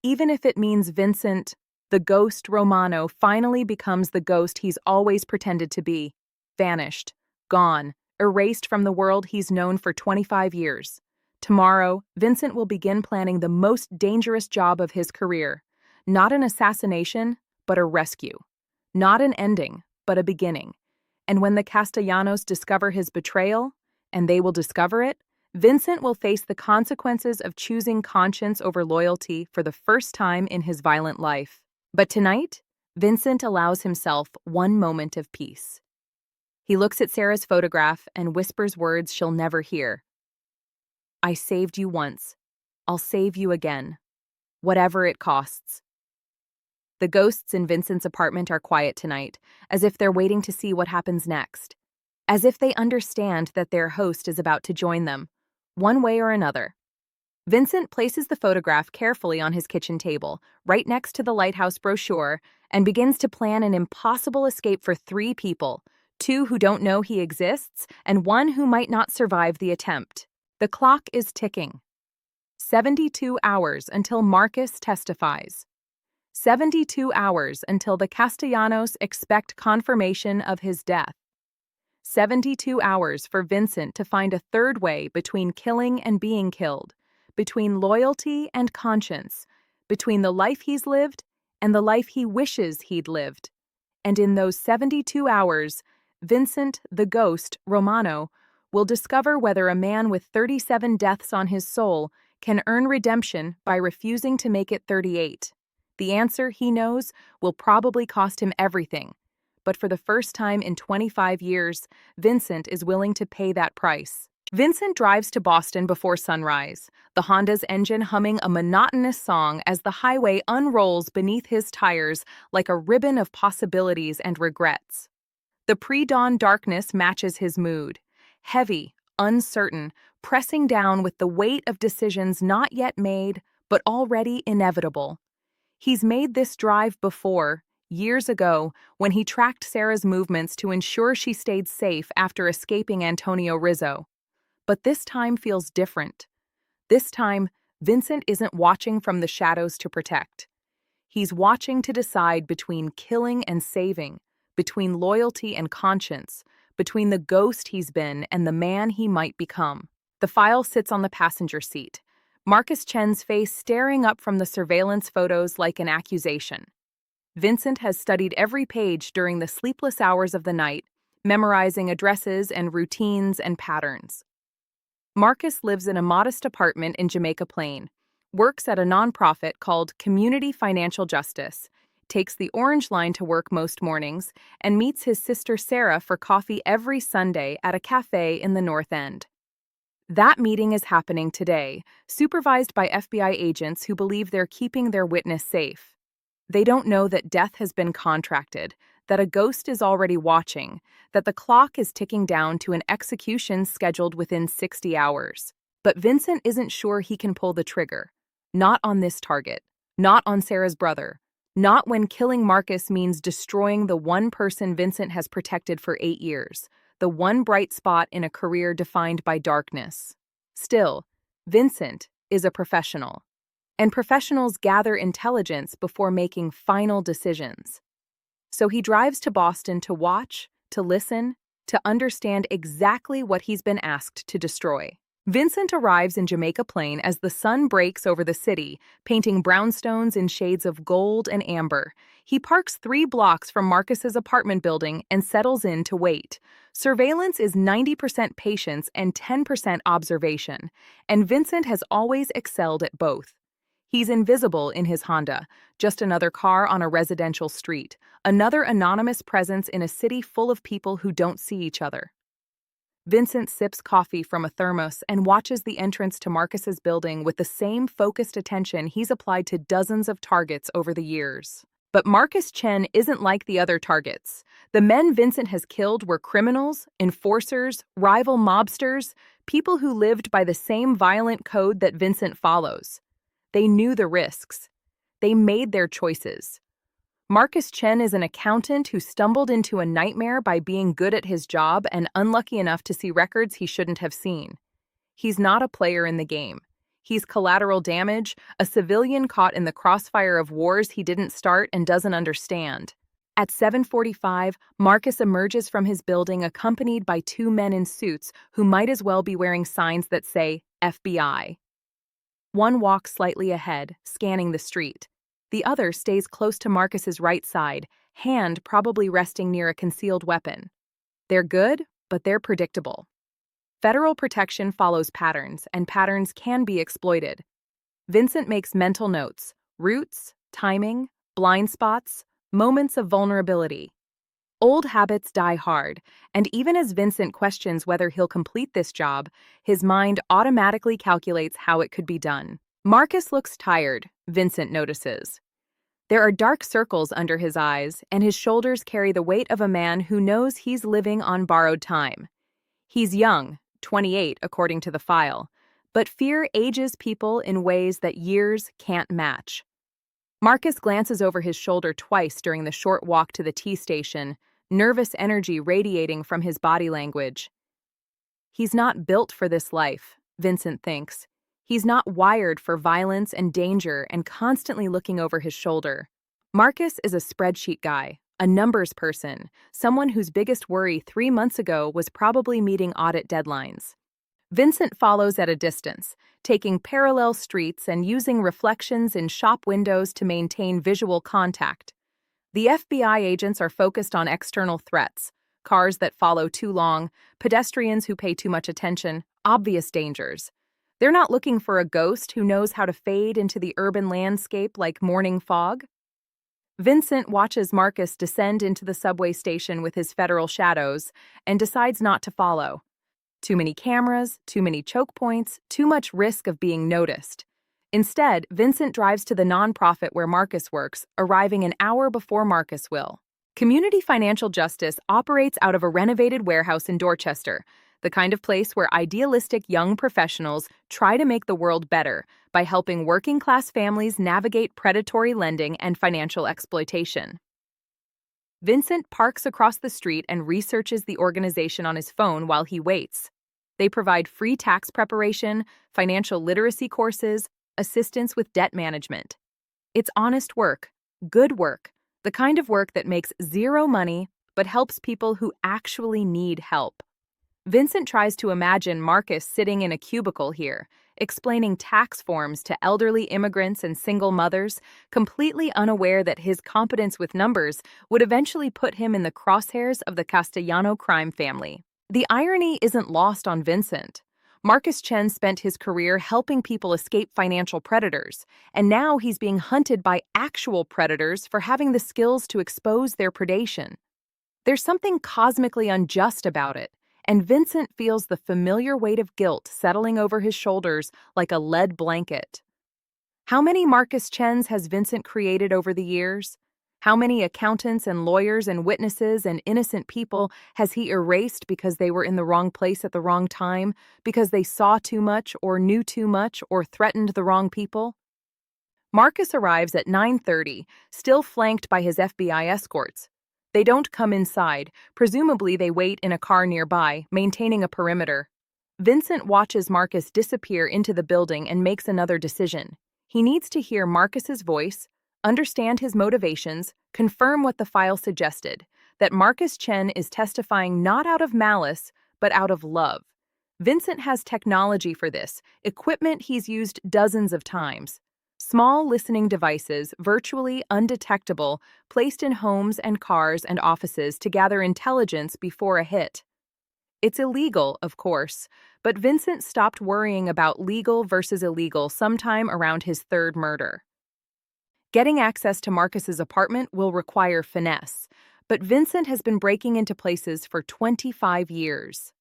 Even if it means Vincent, the ghost Romano, finally becomes the ghost he's always pretended to be. Vanished. Gone. Erased from the world he's known for 25 years. Tomorrow, Vincent will begin planning the most dangerous job of his career. Not an assassination, but a rescue. Not an ending, but a beginning. And when the Castellanos discover his betrayal, and they will discover it, Vincent will face the consequences of choosing conscience over loyalty for the first time in his violent life. But tonight, Vincent allows himself one moment of peace. He looks at Sarah's photograph and whispers words she'll never hear. I saved you once. I'll save you again. Whatever it costs. The ghosts in Vincent's apartment are quiet tonight, as if they're waiting to see what happens next. As if they understand that their host is about to join them, one way or another. Vincent places the photograph carefully on his kitchen table, right next to the lighthouse brochure, and begins to plan an impossible escape for 3 people, 2 who don't know he exists, and 1 who might not survive the attempt. The clock is ticking. 72 hours until Marcus testifies. 72 hours until the Castellanos expect confirmation of his death. 72 hours for Vincent to find a third way between killing and being killed, between loyalty and conscience, between the life he's lived and the life he wishes he'd lived. And in those 72 hours, Vincent, the ghost, Romano, will discover whether a man with 37 deaths on his soul can earn redemption by refusing to make it 38. The answer, he knows, will probably cost him everything. But for the first time in 25 years, Vincent is willing to pay that price. Vincent drives to Boston before sunrise, the Honda's engine humming a monotonous song as the highway unrolls beneath his tires like a ribbon of possibilities and regrets. The pre-dawn darkness matches his mood. Heavy, uncertain, pressing down with the weight of decisions not yet made, but already inevitable. He's made this drive before, years ago, when he tracked Sarah's movements to ensure she stayed safe after escaping Antonio Rizzo. But this time feels different. This time, Vincent isn't watching from the shadows to protect. He's watching to decide between killing and saving, between loyalty and conscience, between the ghost he's been and the man he might become. The file sits on the passenger seat, Marcus Chen's face staring up from the surveillance photos like an accusation. Vincent has studied every page during the sleepless hours of the night, memorizing addresses and routines and patterns. Marcus lives in a modest apartment in Jamaica Plain, works at a nonprofit called Community Financial Justice, takes the Orange Line to work most mornings, and meets his sister Sarah for coffee every Sunday at a cafe in the North End. That meeting is happening today, supervised by FBI agents who believe they're keeping their witness safe. They don't know that death has been contracted, that a ghost is already watching, that the clock is ticking down to an execution scheduled within 60 hours. But Vincent isn't sure he can pull the trigger. Not on this target. Not on Sarah's brother. Not when killing Marcus means destroying the one person Vincent has protected for 8 years, the one bright spot in a career defined by darkness. Still, Vincent is a professional. And professionals gather intelligence before making final decisions. So he drives to Boston to watch, to listen, to understand exactly what he's been asked to destroy. Vincent arrives in Jamaica Plain as the sun breaks over the city, painting brownstones in shades of gold and amber. He parks 3 blocks from Marcus's apartment building and settles in to wait. Surveillance is 90% patience and 10% observation, and Vincent has always excelled at both. He's invisible in his Honda, just another car on a residential street, another anonymous presence in a city full of people who don't see each other. Vincent sips coffee from a thermos and watches the entrance to Marcus's building with the same focused attention he's applied to dozens of targets over the years. But Marcus Chen isn't like the other targets. The men Vincent has killed were criminals, enforcers, rival mobsters, people who lived by the same violent code that Vincent follows. They knew the risks. They made their choices. Marcus Chen is an accountant who stumbled into a nightmare by being good at his job and unlucky enough to see records he shouldn't have seen. He's not a player in the game. He's collateral damage, a civilian caught in the crossfire of wars he didn't start and doesn't understand. At 7:45, Marcus emerges from his building accompanied by two men in suits who might as well be wearing signs that say FBI. One walks slightly ahead, scanning the street. The other stays close to Marcus's right side, hand probably resting near a concealed weapon. They're good, but they're predictable. Federal protection follows patterns, and patterns can be exploited. Vincent makes mental notes: routes, timing, blind spots, moments of vulnerability. Old habits die hard, and even as Vincent questions whether he'll complete this job, his mind automatically calculates how it could be done. Marcus looks tired, Vincent notices. There are dark circles under his eyes, and his shoulders carry the weight of a man who knows he's living on borrowed time. He's young, 28 according to the file, but fear ages people in ways that years can't match. Marcus glances over his shoulder twice during the short walk to the T-station, nervous energy radiating from his body language. He's not built for this life, Vincent thinks. He's not wired for violence and danger and constantly looking over his shoulder. Marcus is a spreadsheet guy, a numbers person, someone whose biggest worry 3 months ago was probably meeting audit deadlines. Vincent follows at a distance, taking parallel streets and using reflections in shop windows to maintain visual contact. The FBI agents are focused on external threats: cars that follow too long, pedestrians who pay too much attention, obvious dangers. They're not looking for a ghost who knows how to fade into the urban landscape like morning fog. Vincent watches Marcus descend into the subway station with his federal shadows and decides not to follow. Too many cameras, too many choke points, too much risk of being noticed. Instead, Vincent drives to the nonprofit where Marcus works, arriving an hour before Marcus will. Community Financial Justice operates out of a renovated warehouse in Dorchester, the kind of place where idealistic young professionals try to make the world better by helping working-class families navigate predatory lending and financial exploitation. Vincent parks across the street and researches the organization on his phone while he waits. They provide free tax preparation, financial literacy courses, assistance with debt management. It's honest work, good work, the kind of work that makes zero money but helps people who actually need help. Vincent tries to imagine Marcus sitting in a cubicle here, explaining tax forms to elderly immigrants and single mothers, completely unaware that his competence with numbers would eventually put him in the crosshairs of the Castellano crime family. The irony isn't lost on Vincent. Marcus Chen spent his career helping people escape financial predators, and now he's being hunted by actual predators for having the skills to expose their predation. There's something cosmically unjust about it, and Vincent feels the familiar weight of guilt settling over his shoulders like a lead blanket. How many Marcus Chens has Vincent created over the years? How many accountants and lawyers and witnesses and innocent people has he erased because they were in the wrong place at the wrong time, because they saw too much or knew too much or threatened the wrong people? Marcus arrives at 9:30, still flanked by his FBI escorts. They don't come inside. Presumably they wait in a car nearby, maintaining a perimeter. Vincent watches Marcus disappear into the building and makes another decision. He needs to hear Marcus's voice, understand his motivations, confirm what the file suggested, that Marcus Chen is testifying not out of malice, but out of love. Vincent has technology for this, equipment he's used dozens of times. Small listening devices, virtually undetectable, placed in homes and cars and offices to gather intelligence before a hit. It's illegal, of course, but Vincent stopped worrying about legal versus illegal sometime around his third murder. Getting access to Marcus's apartment will require finesse, but Vincent has been breaking into places for 25 years.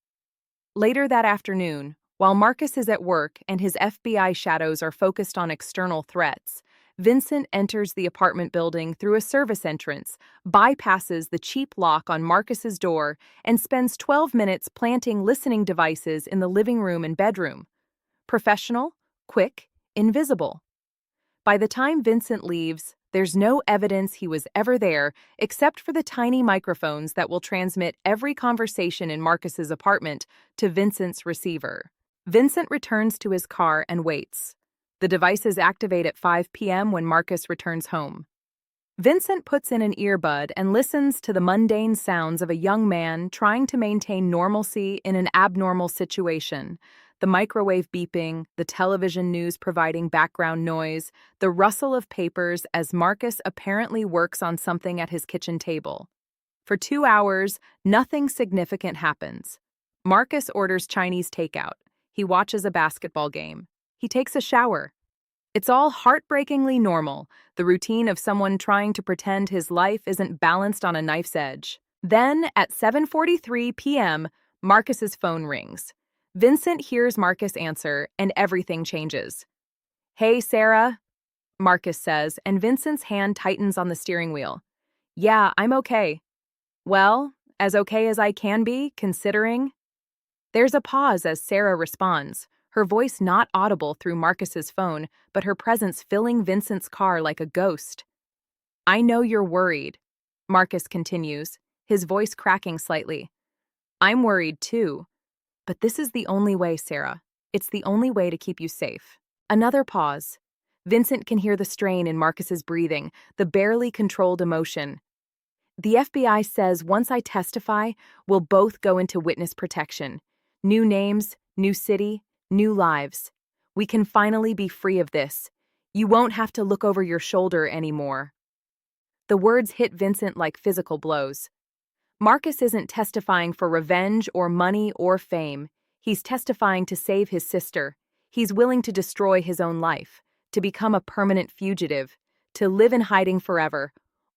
Later that afternoon, while Marcus is at work and his FBI shadows are focused on external threats, Vincent enters the apartment building through a service entrance, bypasses the cheap lock on Marcus's door, and spends 12 minutes planting listening devices in the living room and bedroom. Professional, quick, invisible. By the time Vincent leaves, there's no evidence he was ever there except for the tiny microphones that will transmit every conversation in Marcus's apartment to Vincent's receiver. Vincent returns to his car and waits. The devices activate at 5 p.m. when Marcus returns home. Vincent puts in an earbud and listens to the mundane sounds of a young man trying to maintain normalcy in an abnormal situation. The microwave beeping, the television news providing background noise, the rustle of papers as Marcus apparently works on something at his kitchen table. For 2 hours, nothing significant happens. Marcus orders Chinese takeout. He watches a basketball game. He takes a shower. It's all heartbreakingly normal, the routine of someone trying to pretend his life isn't balanced on a knife's edge. Then, at 7:43 p.m., Marcus's phone rings. Vincent hears Marcus answer, and everything changes. "Hey, Sarah," Marcus says, and Vincent's hand tightens on the steering wheel. "Yeah, I'm okay." "Well, as okay as I can be, considering." There's a pause as Sarah responds, her voice not audible through Marcus's phone, but her presence filling Vincent's car like a ghost. "I know you're worried," Marcus continues, his voice cracking slightly. "I'm worried too. But this is the only way, Sarah. It's the only way to keep you safe." Another pause. Vincent can hear the strain in Marcus's breathing, the barely controlled emotion. "The FBI says once I testify, we'll both go into witness protection. New names, new city, new lives. We can finally be free of this. You won't have to look over your shoulder anymore." The words hit Vincent like physical blows. Marcus isn't testifying for revenge or money or fame. He's testifying to save his sister. He's willing to destroy his own life, to become a permanent fugitive, to live in hiding forever,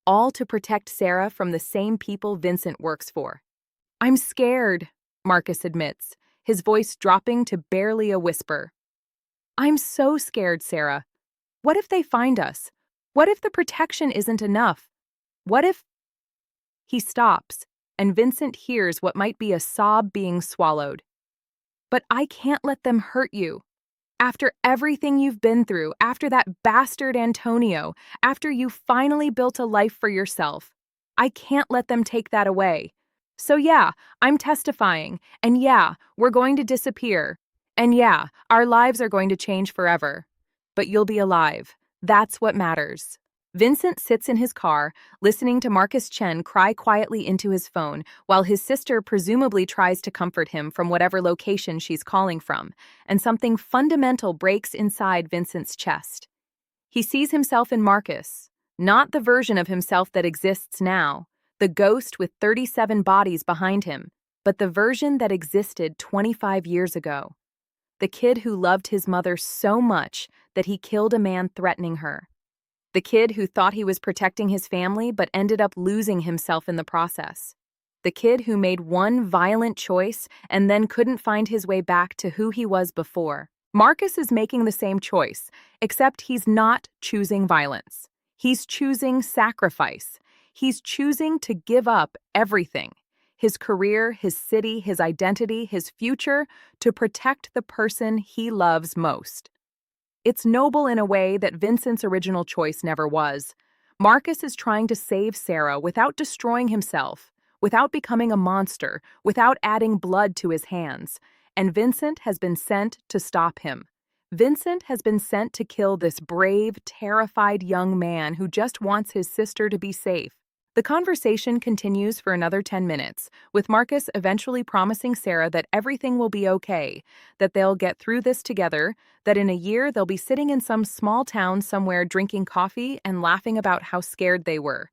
all to protect Sarah from the same people Vincent works for. "I'm scared," Marcus admits, his voice dropping to barely a whisper. "I'm so scared, Sarah. What if they find us? What if the protection isn't enough? What if—" He stops, and Vincent hears what might be a sob being swallowed. "But I can't let them hurt you. After everything you've been through, after that bastard Antonio, after you finally built a life for yourself, I can't let them take that away. So yeah, I'm testifying, and yeah, we're going to disappear, and yeah, our lives are going to change forever. But you'll be alive. That's what matters." Vincent sits in his car, listening to Marcus Chen cry quietly into his phone, while his sister presumably tries to comfort him from whatever location she's calling from, and something fundamental breaks inside Vincent's chest. He sees himself in Marcus, not the version of himself that exists now, the ghost with 37 bodies behind him, but the version that existed 25 years ago. The kid who loved his mother so much that he killed a man threatening her. The kid who thought he was protecting his family but ended up losing himself in the process. The kid who made one violent choice and then couldn't find his way back to who he was before. Marcus is making the same choice, except he's not choosing violence. He's choosing sacrifice. He's choosing to give up everything. His career, his city, his identity, his future, to protect the person he loves most. It's noble in a way that Vincent's original choice never was. Marcus is trying to save Sarah without destroying himself, without becoming a monster, without adding blood to his hands. And Vincent has been sent to stop him. Vincent has been sent to kill this brave, terrified young man who just wants his sister to be safe. The conversation continues for another 10 minutes, with Marcus eventually promising Sarah that everything will be okay, that they'll get through this together, that in a year they'll be sitting in some small town somewhere drinking coffee and laughing about how scared they were.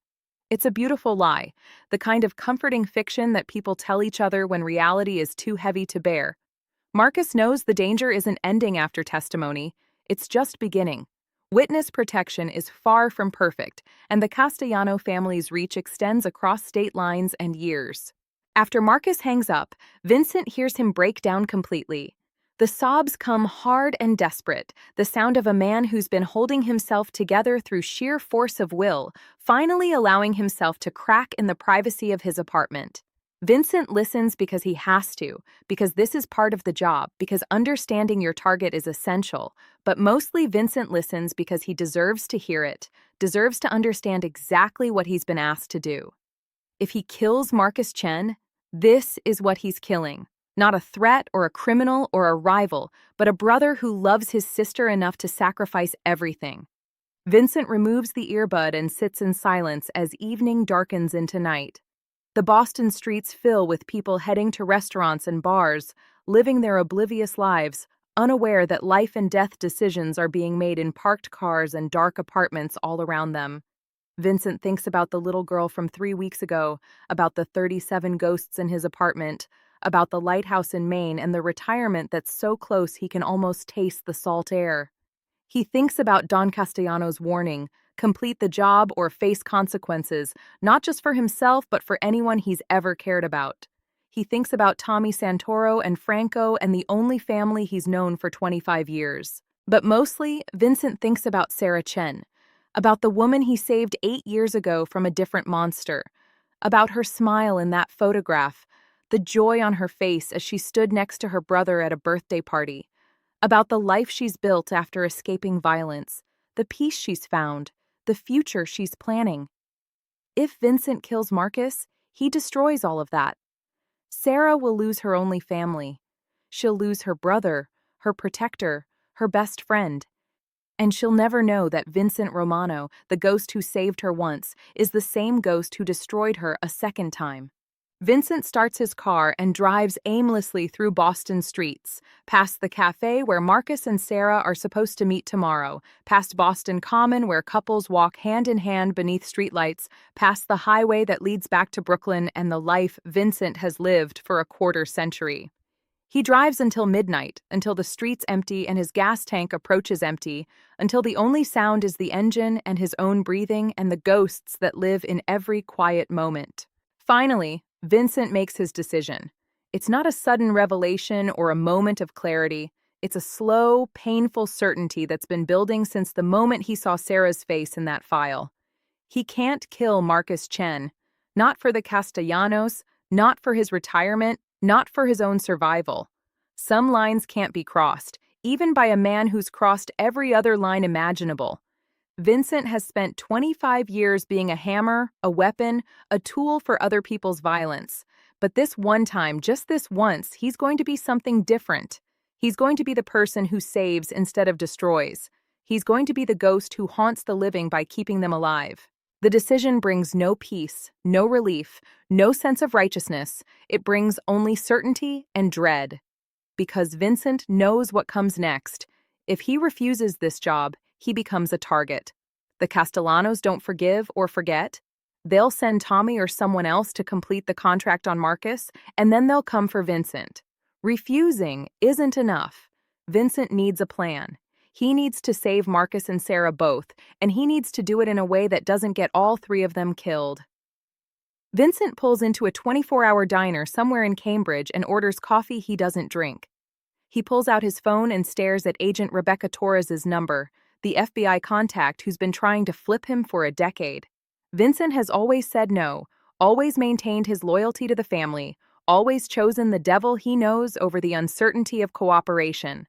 It's a beautiful lie, the kind of comforting fiction that people tell each other when reality is too heavy to bear. Marcus knows the danger isn't ending after testimony, it's just beginning. Witness protection is far from perfect, and the Castellano family's reach extends across state lines and years. After Marcus hangs up, Vincent hears him break down completely. The sobs come hard and desperate, the sound of a man who's been holding himself together through sheer force of will, finally allowing himself to crack in the privacy of his apartment. Vincent listens because he has to, because this is part of the job, because understanding your target is essential, but mostly Vincent listens because he deserves to hear it, deserves to understand exactly what he's been asked to do. If he kills Marcus Chen, this is what he's killing. Not a threat or a criminal or a rival, but a brother who loves his sister enough to sacrifice everything. Vincent removes the earbud and sits in silence as evening darkens into night. The Boston streets fill with people heading to restaurants and bars, living their oblivious lives, unaware that life and death decisions are being made in parked cars and dark apartments all around them. Vincent thinks about the little girl from 3 weeks ago, about the 37 ghosts in his apartment, about the lighthouse in Maine and the retirement that's so close he can almost taste the salt air. He thinks about Don Castellano's warning, complete the job or face consequences, not just for himself but for anyone he's ever cared about. He thinks about Tommy Santoro and Franco and the only family he's known for 25 years. But mostly, Vincent thinks about Sarah Chen, about the woman he saved 8 years ago from a different monster, about her smile in that photograph, the joy on her face as she stood next to her brother at a birthday party, about the life she's built after escaping violence, the peace she's found, the future she's planning. If Vincent kills Marcus, he destroys all of that. Sarah will lose her only family. She'll lose her brother, her protector, her best friend. And she'll never know that Vincent Romano, the ghost who saved her once, is the same ghost who destroyed her a second time. Vincent starts his car and drives aimlessly through Boston streets, past the cafe where Marcus and Sarah are supposed to meet tomorrow, past Boston Common where couples walk hand in hand beneath streetlights, past the highway that leads back to Brooklyn and the life Vincent has lived for a quarter century. He drives until midnight, until the street's empty and his gas tank approaches empty, until the only sound is the engine and his own breathing and the ghosts that live in every quiet moment. Finally, Vincent makes his decision. It's not a sudden revelation or a moment of clarity. It's a slow, painful certainty that's been building since the moment he saw Sarah's face in that file. He can't kill Marcus Chen. Not for the Castellanos, not for his retirement, not for his own survival. Some lines can't be crossed, even by a man who's crossed every other line imaginable. Vincent has spent 25 years being a hammer, a weapon, a tool for other people's violence. But this one time, just this once, he's going to be something different. He's going to be the person who saves instead of destroys. He's going to be the ghost who haunts the living by keeping them alive. The decision brings no peace, no relief, no sense of righteousness. It brings only certainty and dread. Because Vincent knows what comes next. If he refuses this job, he becomes a target. The Castellanos don't forgive or forget. They'll send Tommy or someone else to complete the contract on Marcus, and then they'll come for Vincent. Refusing isn't enough. Vincent needs a plan. He needs to save Marcus and Sarah both, and he needs to do it in a way that doesn't get all three of them killed. Vincent pulls into a 24-hour diner somewhere in Cambridge and orders coffee he doesn't drink. He pulls out his phone and stares at Agent Rebecca Torres's number, the FBI contact who's been trying to flip him for a decade. Vincent has always said no, always maintained his loyalty to the family, always chosen the devil he knows over the uncertainty of cooperation.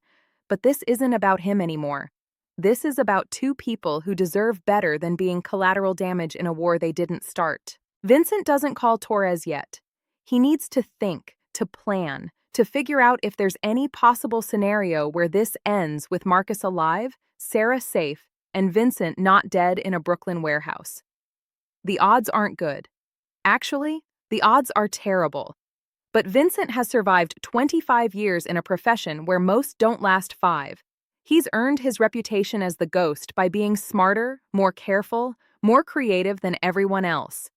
But this isn't about him anymore. This is about two people who deserve better than being collateral damage in a war they didn't start. Vincent doesn't call Torres yet. He needs to think, to plan, to figure out if there's any possible scenario where this ends with Marcus alive, Sarah safe, and Vincent not dead in a Brooklyn warehouse. The odds aren't good. Actually, the odds are terrible. But Vincent has survived 25 years in a profession where most don't last 5. He's earned his reputation as the ghost by being smarter, more careful, more creative than everyone else.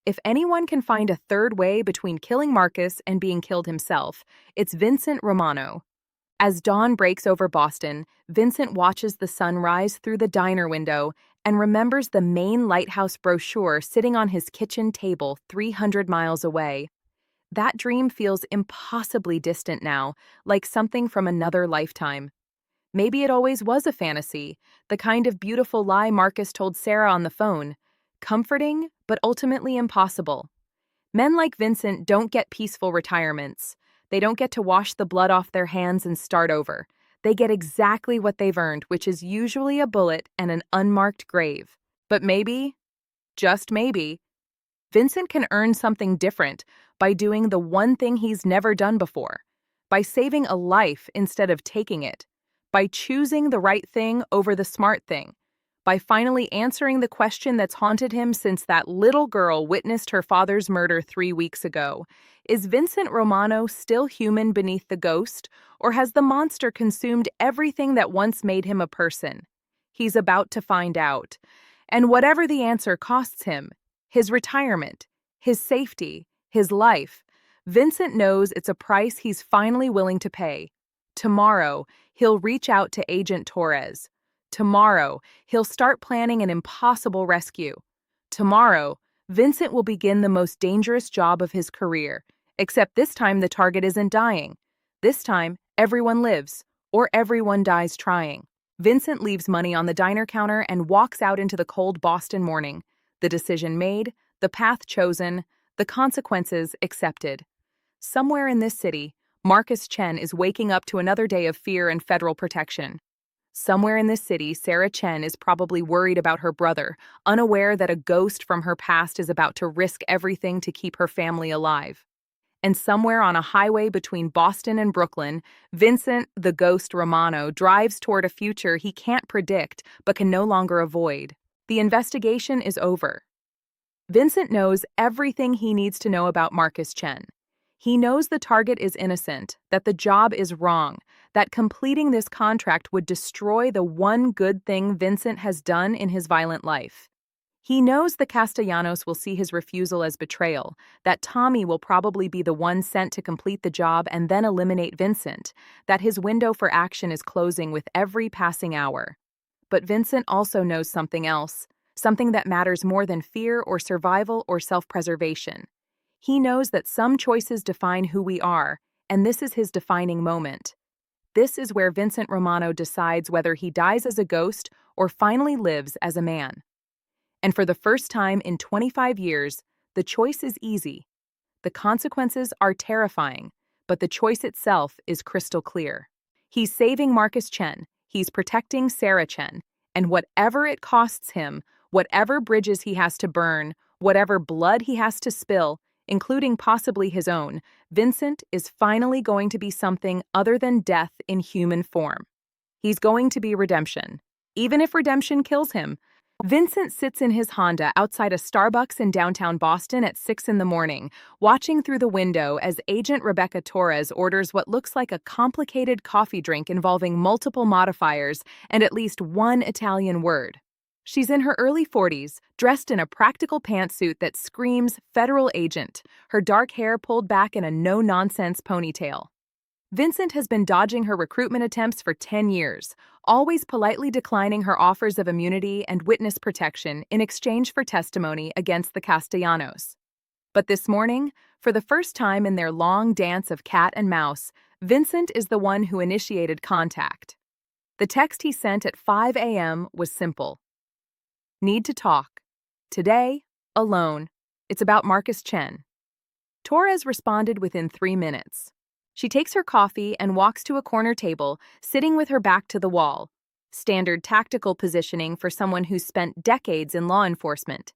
If anyone can find a third way between killing Marcus and being killed himself, it's Vincent Romano. As dawn breaks over Boston, Vincent watches the sun rise through the diner window and remembers the Maine lighthouse brochure sitting on his kitchen table 300 miles away. That dream feels impossibly distant now, like something from another lifetime. Maybe it always was a fantasy, the kind of beautiful lie Marcus told Sarah on the phone. Comforting, but ultimately impossible. Men like Vincent don't get peaceful retirements. They don't get to wash the blood off their hands and start over. They get exactly what they've earned, which is usually a bullet and an unmarked grave. But maybe, just maybe, Vincent can earn something different by doing the one thing he's never done before, by saving a life instead of taking it, by choosing the right thing over the smart thing, by finally answering the question that's haunted him since that little girl witnessed her father's murder 3 weeks ago. Is Vincent Romano still human beneath the ghost, or has the monster consumed everything that once made him a person? He's about to find out. And whatever the answer costs him, his retirement, his safety, his life, Vincent knows it's a price he's finally willing to pay. Tomorrow, he'll reach out to Agent Torres. Tomorrow, he'll start planning an impossible rescue. Tomorrow, Vincent will begin the most dangerous job of his career, except this time the target isn't dying. This time, everyone lives, or everyone dies trying. Vincent leaves money on the diner counter and walks out into the cold Boston morning. The decision made, the path chosen, the consequences accepted. Somewhere in this city, Marcus Chen is waking up to another day of fear and federal protection. Somewhere in this city, Sarah Chen is probably worried about her brother, unaware that a ghost from her past is about to risk everything to keep her family alive. And somewhere on a highway between Boston and Brooklyn, Vincent, the ghost Romano, drives toward a future he can't predict but can no longer avoid. The investigation is over. Vincent knows everything he needs to know about Marcus Chen. He knows the target is innocent, that the job is wrong, that completing this contract would destroy the one good thing Vincent has done in his violent life. He knows the Castellanos will see his refusal as betrayal, that Tommy will probably be the one sent to complete the job and then eliminate Vincent, that his window for action is closing with every passing hour. But Vincent also knows something else, something that matters more than fear or survival or self-preservation. He knows that some choices define who we are, and this is his defining moment. This is where Vincent Romano decides whether he dies as a ghost or finally lives as a man. And for the first time in 25 years, the choice is easy. The consequences are terrifying, but the choice itself is crystal clear. He's saving Marcus Chen, he's protecting Sarah Chen, and whatever it costs him, whatever bridges he has to burn, whatever blood he has to spill, including possibly his own, Vincent is finally going to be something other than death in human form. He's going to be redemption, even if redemption kills him. Vincent sits in his Honda outside a Starbucks in downtown Boston at 6 a.m, watching through the window as Agent Rebecca Torres orders what looks like a complicated coffee drink involving multiple modifiers and at least one Italian word. She's in her early 40s, dressed in a practical pantsuit that screams federal agent, her dark hair pulled back in a no-nonsense ponytail. Vincent has been dodging her recruitment attempts for 10 years, always politely declining her offers of immunity and witness protection in exchange for testimony against the Castellanos. But this morning, for the first time in their long dance of cat and mouse, Vincent is the one who initiated contact. The text he sent at 5 a.m. was simple. Need to talk. Today, alone. It's about Marcus Chen. Torres responded within 3 minutes. She takes her coffee and walks to a corner table, sitting with her back to the wall. Standard tactical positioning for someone who's spent decades in law enforcement.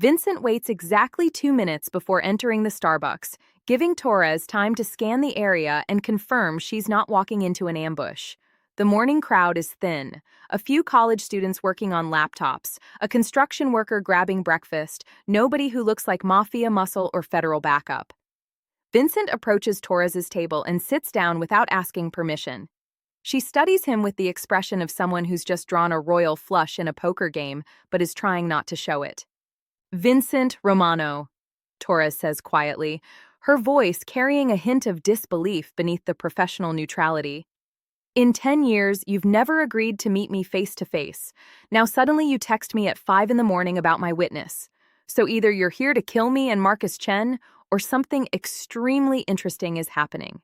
Vincent waits exactly 2 minutes before entering the Starbucks, giving Torres time to scan the area and confirm she's not walking into an ambush. The morning crowd is thin. A few college students working on laptops, a construction worker grabbing breakfast, nobody who looks like Mafia muscle or federal backup. Vincent approaches Torres's table and sits down without asking permission. She studies him with the expression of someone who's just drawn a royal flush in a poker game but is trying not to show it. Vincent Romano, Torres says quietly, her voice carrying a hint of disbelief beneath the professional neutrality. In 10 years, you've never agreed to meet me face to face. Now suddenly you text me at 5 a.m. about my witness. So either you're here to kill me and Marcus Chen, or something extremely interesting is happening.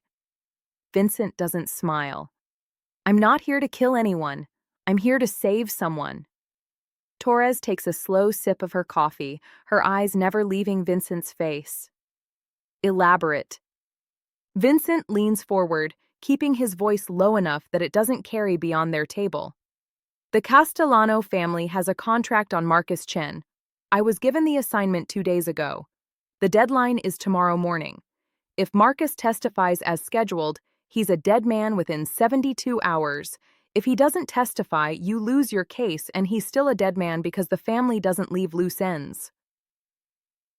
Vincent doesn't smile. I'm not here to kill anyone. I'm here to save someone. Torres takes a slow sip of her coffee, her eyes never leaving Vincent's face. Elaborate. Vincent leans forward, keeping his voice low enough that it doesn't carry beyond their table. The Castellano family has a contract on Marcus Chen. I was given the assignment 2 days ago. The deadline is tomorrow morning. If Marcus testifies as scheduled, he's a dead man within 72 hours. If he doesn't testify, you lose your case and he's still a dead man because the family doesn't leave loose ends.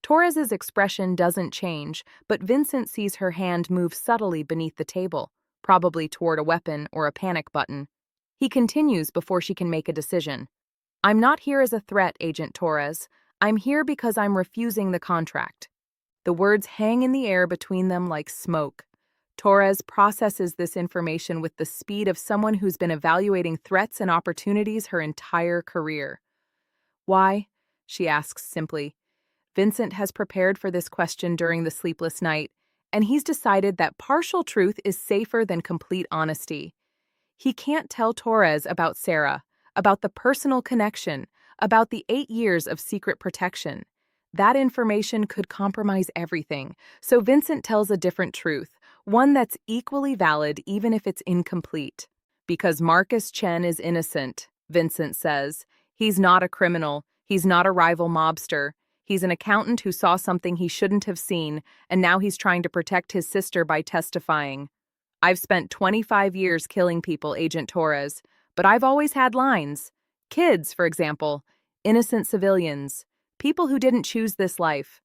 Torres's expression doesn't change, but Vincent sees her hand move subtly beneath the table, probably toward a weapon or a panic button. He continues before she can make a decision. I'm not here as a threat, Agent Torres. I'm here because I'm refusing the contract. The words hang in the air between them like smoke. Torres processes this information with the speed of someone who's been evaluating threats and opportunities her entire career. Why? She asks simply. Vincent has prepared for this question during the sleepless night, and he's decided that partial truth is safer than complete honesty. He can't tell Torres about Sarah, about the personal connection, about the 8 years of secret protection. That information could compromise everything, so Vincent tells a different truth, one that's equally valid even if it's incomplete. Because Marcus Chen is innocent, Vincent says. He's not a criminal, he's not a rival mobster. He's an accountant who saw something he shouldn't have seen, and now he's trying to protect his sister by testifying. I've spent 25 years killing people, Agent Torres, but I've always had lines. Kids, for example, innocent civilians, people who didn't choose this life.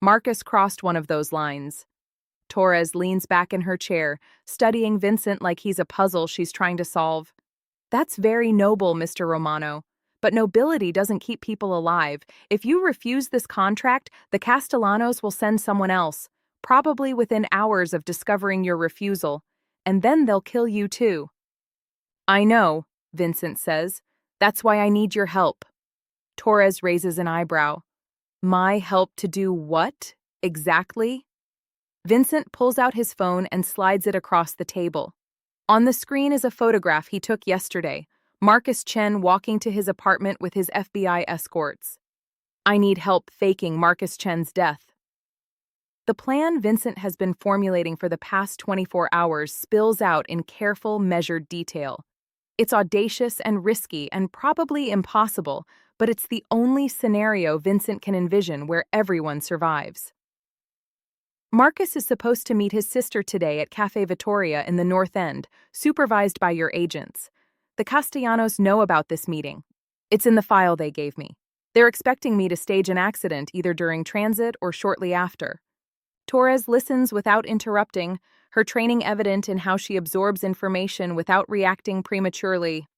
Marcus crossed one of those lines. Torres leans back in her chair, studying Vincent like he's a puzzle she's trying to solve. That's very noble, Mr. Romano. But nobility doesn't keep people alive. If you refuse this contract, the Castellanos will send someone else, probably within hours of discovering your refusal, and then they'll kill you too. I know, Vincent says. That's why I need your help. Torres raises an eyebrow. My help to do what, exactly? Vincent pulls out his phone and slides it across the table. On the screen is a photograph he took yesterday, Marcus Chen walking to his apartment with his FBI escorts. I need help faking Marcus Chen's death. The plan Vincent has been formulating for the past 24 hours spills out in careful, measured detail. It's audacious and risky and probably impossible, but it's the only scenario Vincent can envision where everyone survives. Marcus is supposed to meet his sister today at Cafe Vittoria in the North End, supervised by your agents. The Castellanos know about this meeting. It's in the file they gave me. They're expecting me to stage an accident either during transit or shortly after. Torres listens without interrupting, her training evident in how she absorbs information without reacting prematurely.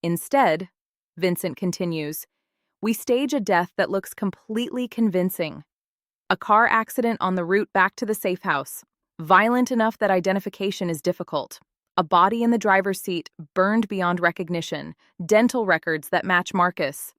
Instead, Vincent continues, we stage a death that looks completely convincing. A car accident on the route back to the safe house, violent enough that identification is difficult. A body in the driver's seat, burned beyond recognition, dental records that match Marcus.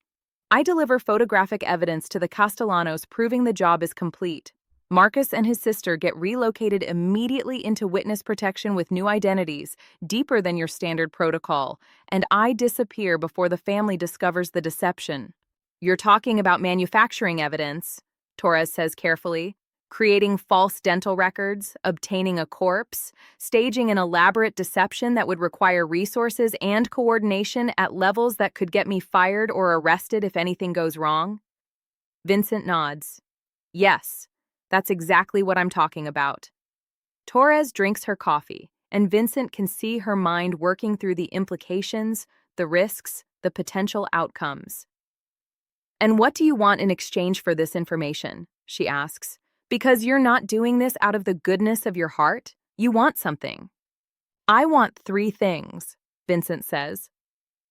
I deliver photographic evidence to the Castellanos proving the job is complete. Marcus and his sister get relocated immediately into witness protection with new identities, deeper than your standard protocol, and I disappear before the family discovers the deception. You're talking about manufacturing evidence, Torres says carefully. Creating false dental records, obtaining a corpse, staging an elaborate deception that would require resources and coordination at levels that could get me fired or arrested if anything goes wrong? Vincent nods. Yes, that's exactly what I'm talking about. Torres drinks her coffee, and Vincent can see her mind working through the implications, the risks, the potential outcomes. And what do you want in exchange for this information? She asks. Because you're not doing this out of the goodness of your heart, you want something. I want 3 things, Vincent says.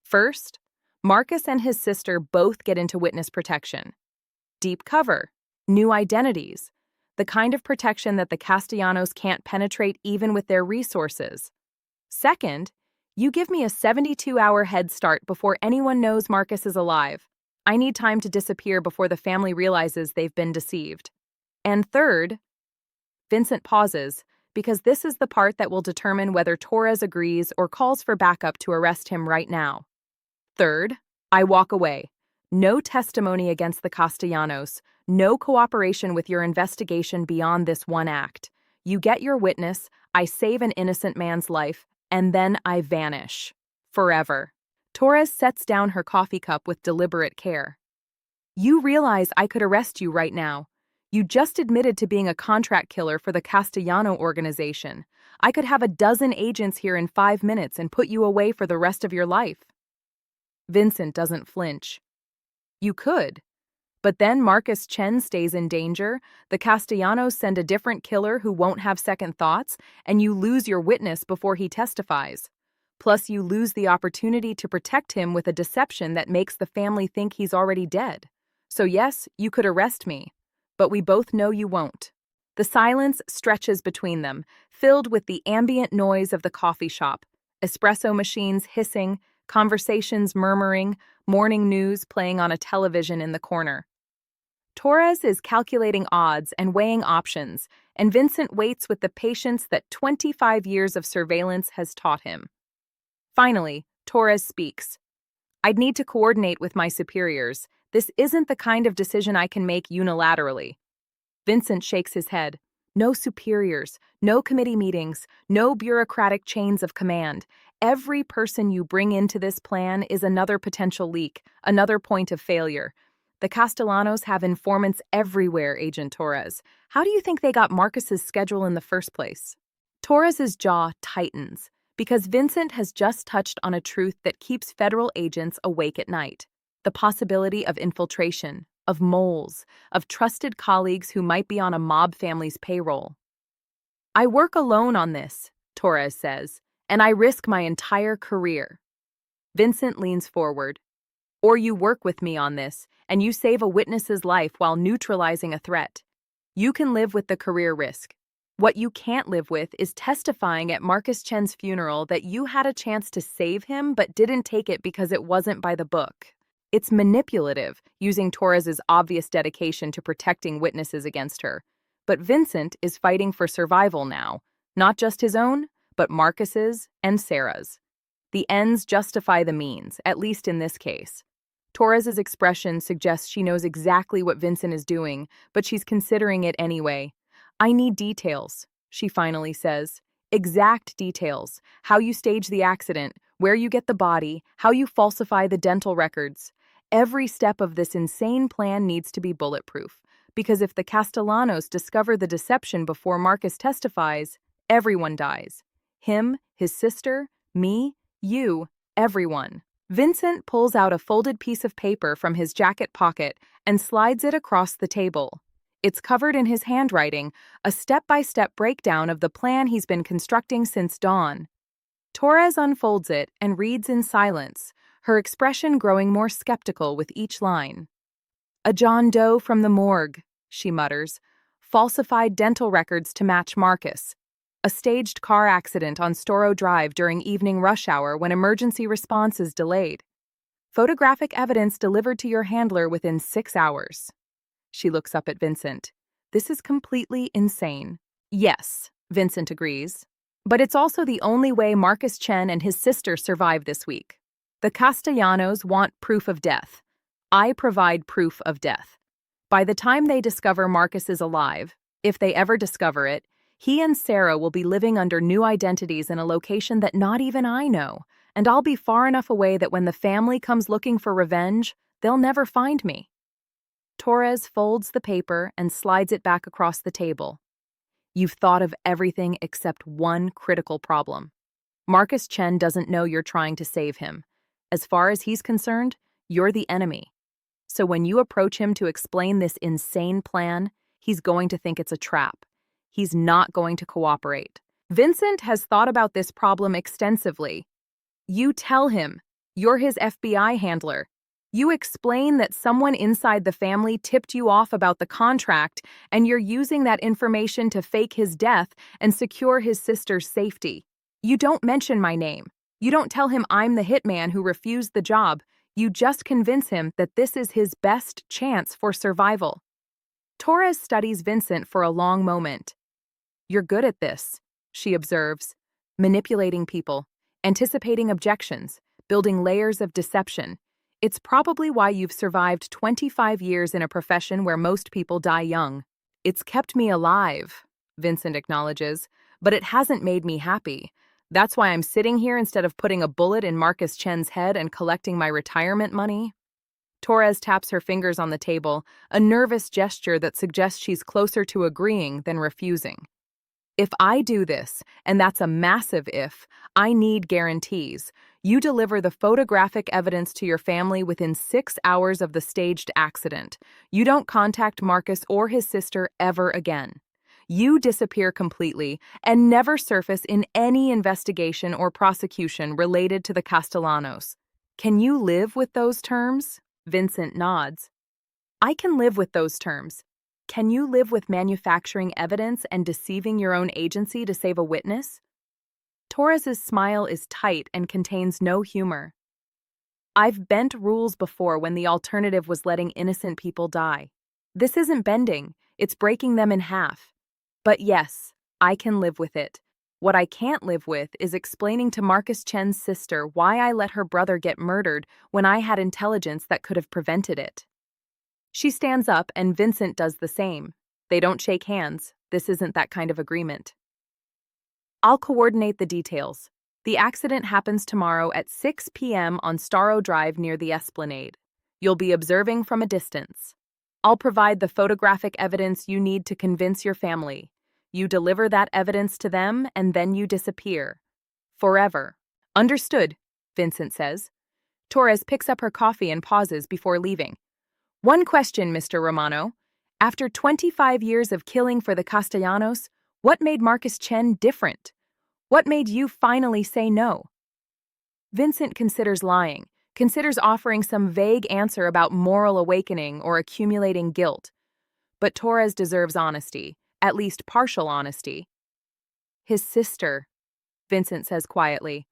First, Marcus and his sister both get into witness protection. Deep cover, new identities, the kind of protection that the Castellanos can't penetrate even with their resources. Second, you give me a 72-hour head start before anyone knows Marcus is alive. I need time to disappear before the family realizes they've been deceived. And third, Vincent pauses, because this is the part that will determine whether Torres agrees or calls for backup to arrest him right now. Third, I walk away. No testimony against the Castellanos, no cooperation with your investigation beyond this one act. You get your witness, I save an innocent man's life, and then I vanish. Forever. Torres sets down her coffee cup with deliberate care. You realize I could arrest you right now. You just admitted to being a contract killer for the Castellano organization. I could have a dozen agents here in 5 minutes and put you away for the rest of your life. Vincent doesn't flinch. You could. But then Marcus Chen stays in danger, the Castellanos send a different killer who won't have second thoughts, and you lose your witness before he testifies. Plus, you lose the opportunity to protect him with a deception that makes the family think he's already dead. So yes, you could arrest me, but we both know you won't. The silence stretches between them, filled with the ambient noise of the coffee shop, espresso machines hissing, conversations murmuring, morning news playing on a television in the corner. Torres is calculating odds and weighing options, and Vincent waits with the patience that 25 years of surveillance has taught him. Finally, Torres speaks. I'd need to coordinate with my superiors. This isn't the kind of decision I can make unilaterally. Vincent shakes his head. No superiors, no committee meetings, no bureaucratic chains of command. Every person you bring into this plan is another potential leak, another point of failure. The Castellanos have informants everywhere, Agent Torres. How do you think they got Marcus's schedule in the first place? Torres's jaw tightens, because Vincent has just touched on a truth that keeps federal agents awake at night. The possibility of infiltration, of moles, of trusted colleagues who might be on a mob family's payroll. I work alone on this, Torres says, and I risk my entire career. Vincent leans forward. Or you work with me on this, and you save a witness's life while neutralizing a threat. You can live with the career risk. What you can't live with is testifying at Marcus Chen's funeral that you had a chance to save him but didn't take it because it wasn't by the book. It's manipulative, using Torres's obvious dedication to protecting witnesses against her. But Vincent is fighting for survival now, not just his own, but Marcus's and Sarah's. The ends justify the means, at least in this case. Torres's expression suggests she knows exactly what Vincent is doing, but she's considering it anyway. I need details, she finally says. Exact details. How you stage the accident, where you get the body, how you falsify the dental records. Every step of this insane plan needs to be bulletproof, because if the Castellanos discover the deception before Marcus testifies, everyone dies. Him, his sister, me, you, everyone. Vincent pulls out a folded piece of paper from his jacket pocket and slides it across the table. It's covered in his handwriting, a step-by-step breakdown of the plan he's been constructing since dawn. Torres unfolds it and reads in silence, her expression growing more skeptical with each line. A John Doe from the morgue, she mutters. Falsified dental records to match Marcus. A staged car accident on Storrow Drive during evening rush hour when emergency response is delayed. Photographic evidence delivered to your handler within 6 hours. She looks up at Vincent. This is completely insane. Yes, Vincent agrees. But it's also the only way Marcus Chen and his sister survived this week. The Castellanos want proof of death. I provide proof of death. By the time they discover Marcus is alive, if they ever discover it, he and Sarah will be living under new identities in a location that not even I know, and I'll be far enough away that when the family comes looking for revenge, they'll never find me. Torres folds the paper and slides it back across the table. You've thought of everything except one critical problem. Marcus Chen doesn't know you're trying to save him. As far as he's concerned, you're the enemy. So when you approach him to explain this insane plan, he's going to think it's a trap. He's not going to cooperate. Vincent has thought about this problem extensively. You tell him. You're his FBI handler. You explain that someone inside the family tipped you off about the contract, and you're using that information to fake his death and secure his sister's safety. You don't mention my name. You don't tell him I'm the hitman who refused the job. You just convince him that this is his best chance for survival. Torres studies Vincent for a long moment. "You're good at this," she observes, "manipulating people, anticipating objections, building layers of deception. It's probably why you've survived 25 years in a profession where most people die young." "It's kept me alive," Vincent acknowledges, "but it hasn't made me happy. That's why I'm sitting here instead of putting a bullet in Marcus Chen's head and collecting my retirement money." Torres taps her fingers on the table, a nervous gesture that suggests she's closer to agreeing than refusing. "If I do this, and that's a massive if, I need guarantees. You deliver the photographic evidence to your family within 6 hours of the staged accident. You don't contact Marcus or his sister ever again. You disappear completely and never surface in any investigation or prosecution related to the Castellanos. Can you live with those terms?" Vincent nods. "I can live with those terms. Can you live with manufacturing evidence and deceiving your own agency to save a witness?" Torres's smile is tight and contains no humor. "I've bent rules before when the alternative was letting innocent people die. This isn't bending, it's breaking them in half. But yes, I can live with it. What I can't live with is explaining to Marcus Chen's sister why I let her brother get murdered when I had intelligence that could have prevented it." She stands up and Vincent does the same. They don't shake hands. This isn't that kind of agreement. "I'll coordinate the details. The accident happens tomorrow at 6 p.m. on Starro Drive near the Esplanade. You'll be observing from a distance. I'll provide the photographic evidence you need to convince your family. You deliver that evidence to them, and then you disappear. Forever." "Understood," Vincent says. Torres picks up her coffee and pauses before leaving. "One question, Mr. Romano. After 25 years of killing for the Castellanos, what made Marcus Chen different? What made you finally say no?" Vincent considers lying, considers offering some vague answer about moral awakening or accumulating guilt. But Torres deserves honesty, at least partial honesty. "His sister," Vincent says quietly.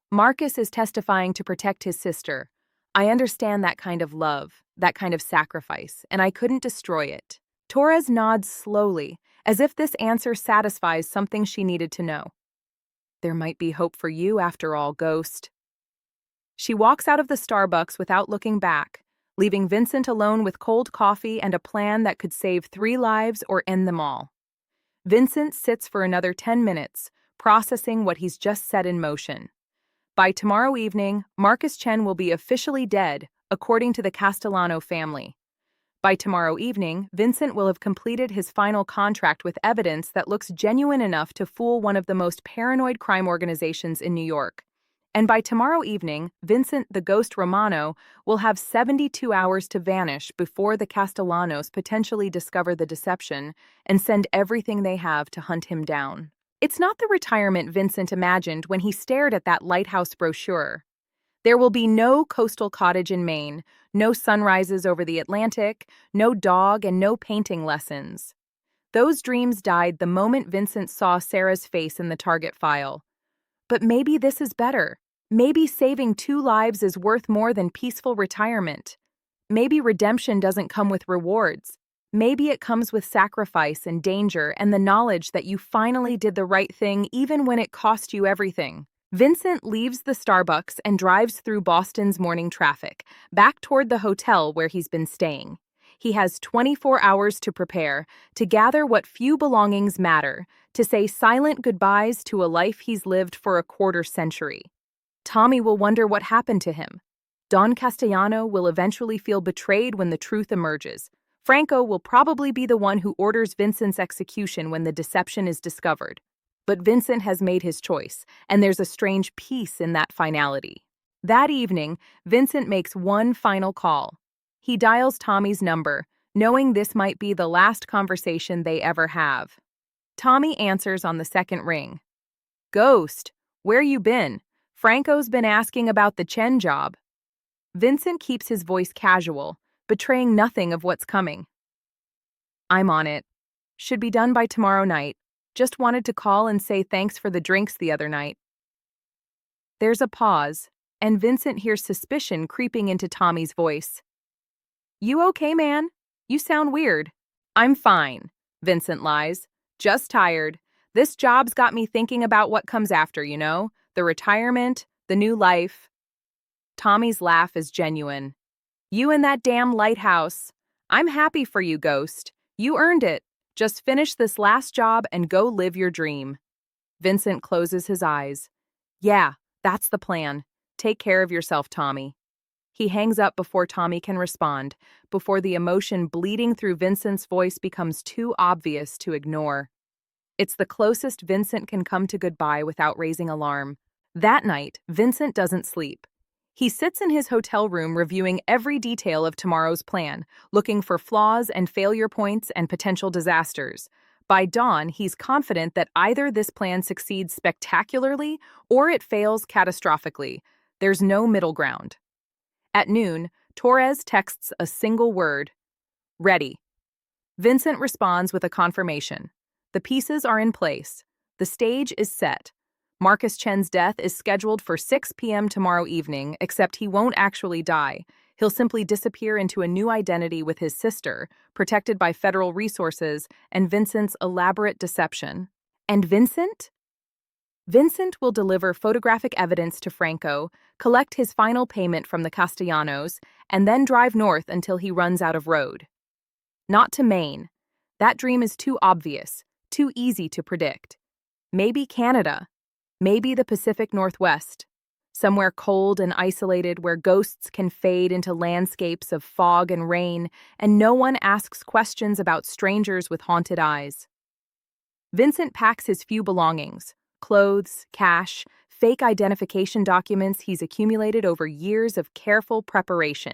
"Marcus is testifying to protect his sister. I understand that kind of love, that kind of sacrifice, and I couldn't destroy it." Torres nods slowly, as if this answer satisfies something she needed to know. "There might be hope for you after all, Ghost." She walks out of the Starbucks without looking back, leaving Vincent alone with cold coffee and a plan that could save 3 lives or end them all. Vincent sits for another 10 minutes, processing what he's just set in motion. By tomorrow evening, Marcus Chen will be officially dead, according to the Castellano family. By tomorrow evening, Vincent will have completed his final contract with evidence that looks genuine enough to fool one of the most paranoid crime organizations in New York. And by tomorrow evening, Vincent the Ghost Romano will have 72 hours to vanish before the Castellanos potentially discover the deception and send everything they have to hunt him down. It's not the retirement Vincent imagined when he stared at that lighthouse brochure. There will be no coastal cottage in Maine, no sunrises over the Atlantic, no dog, and no painting lessons. Those dreams died the moment Vincent saw Sarah's face in the target file. But maybe this is better. Maybe saving 2 lives is worth more than peaceful retirement. Maybe redemption doesn't come with rewards. Maybe it comes with sacrifice and danger and the knowledge that you finally did the right thing even when it cost you everything. Vincent leaves the Starbucks and drives through Boston's morning traffic, back toward the hotel where he's been staying. He has 24 hours to prepare, to gather what few belongings matter, to say silent goodbyes to a life he's lived for a quarter century. Tommy will wonder what happened to him. Don Castellano will eventually feel betrayed when the truth emerges. Franco will probably be the one who orders Vincent's execution when the deception is discovered. But Vincent has made his choice, and there's a strange peace in that finality. That evening, Vincent makes one final call. He dials Tommy's number, knowing this might be the last conversation they ever have. Tommy answers on the second ring. "Ghost, where you been? Franco's been asking about the Chen job." Vincent keeps his voice casual, betraying nothing of what's coming. "I'm on it. Should be done by tomorrow night. Just wanted to call and say thanks for the drinks the other night." There's a pause, and Vincent hears suspicion creeping into Tommy's voice. "You okay, man? You sound weird." I'm fine, Vincent lies. Just tired. This job's got me thinking about what comes after, the retirement, the new life. Tommy's laugh is genuine. You and that damn lighthouse. I'm happy for you, Ghost. You earned it. Just finish this last job and go live your dream. Vincent closes his eyes. Yeah, that's the plan. Take care of yourself, Tommy. He hangs up before Tommy can respond, before the emotion bleeding through Vincent's voice becomes too obvious to ignore. It's the closest Vincent can come to goodbye without raising alarm. That night, Vincent doesn't sleep. He sits in his hotel room reviewing every detail of tomorrow's plan, looking for flaws and failure points and potential disasters. By dawn, he's confident that either this plan succeeds spectacularly or it fails catastrophically. There's no middle ground. At noon, Torres texts a single word: ready. Vincent responds with a confirmation. The pieces are in place. The stage is set. Marcus Chen's death is scheduled for 6 p.m. tomorrow evening, except he won't actually die. He'll simply disappear into a new identity with his sister, protected by federal resources and Vincent's elaborate deception. And Vincent? Vincent will deliver photographic evidence to Franco, collect his final payment from the Castellanos, and then drive north until he runs out of road. Not to Maine. That dream is too obvious, too easy to predict. Maybe Canada. Maybe the Pacific Northwest. Somewhere cold and isolated where ghosts can fade into landscapes of fog and rain, and no one asks questions about strangers with haunted eyes. Vincent packs his few belongings: clothes, cash, fake identification documents he's accumulated over years of careful preparation.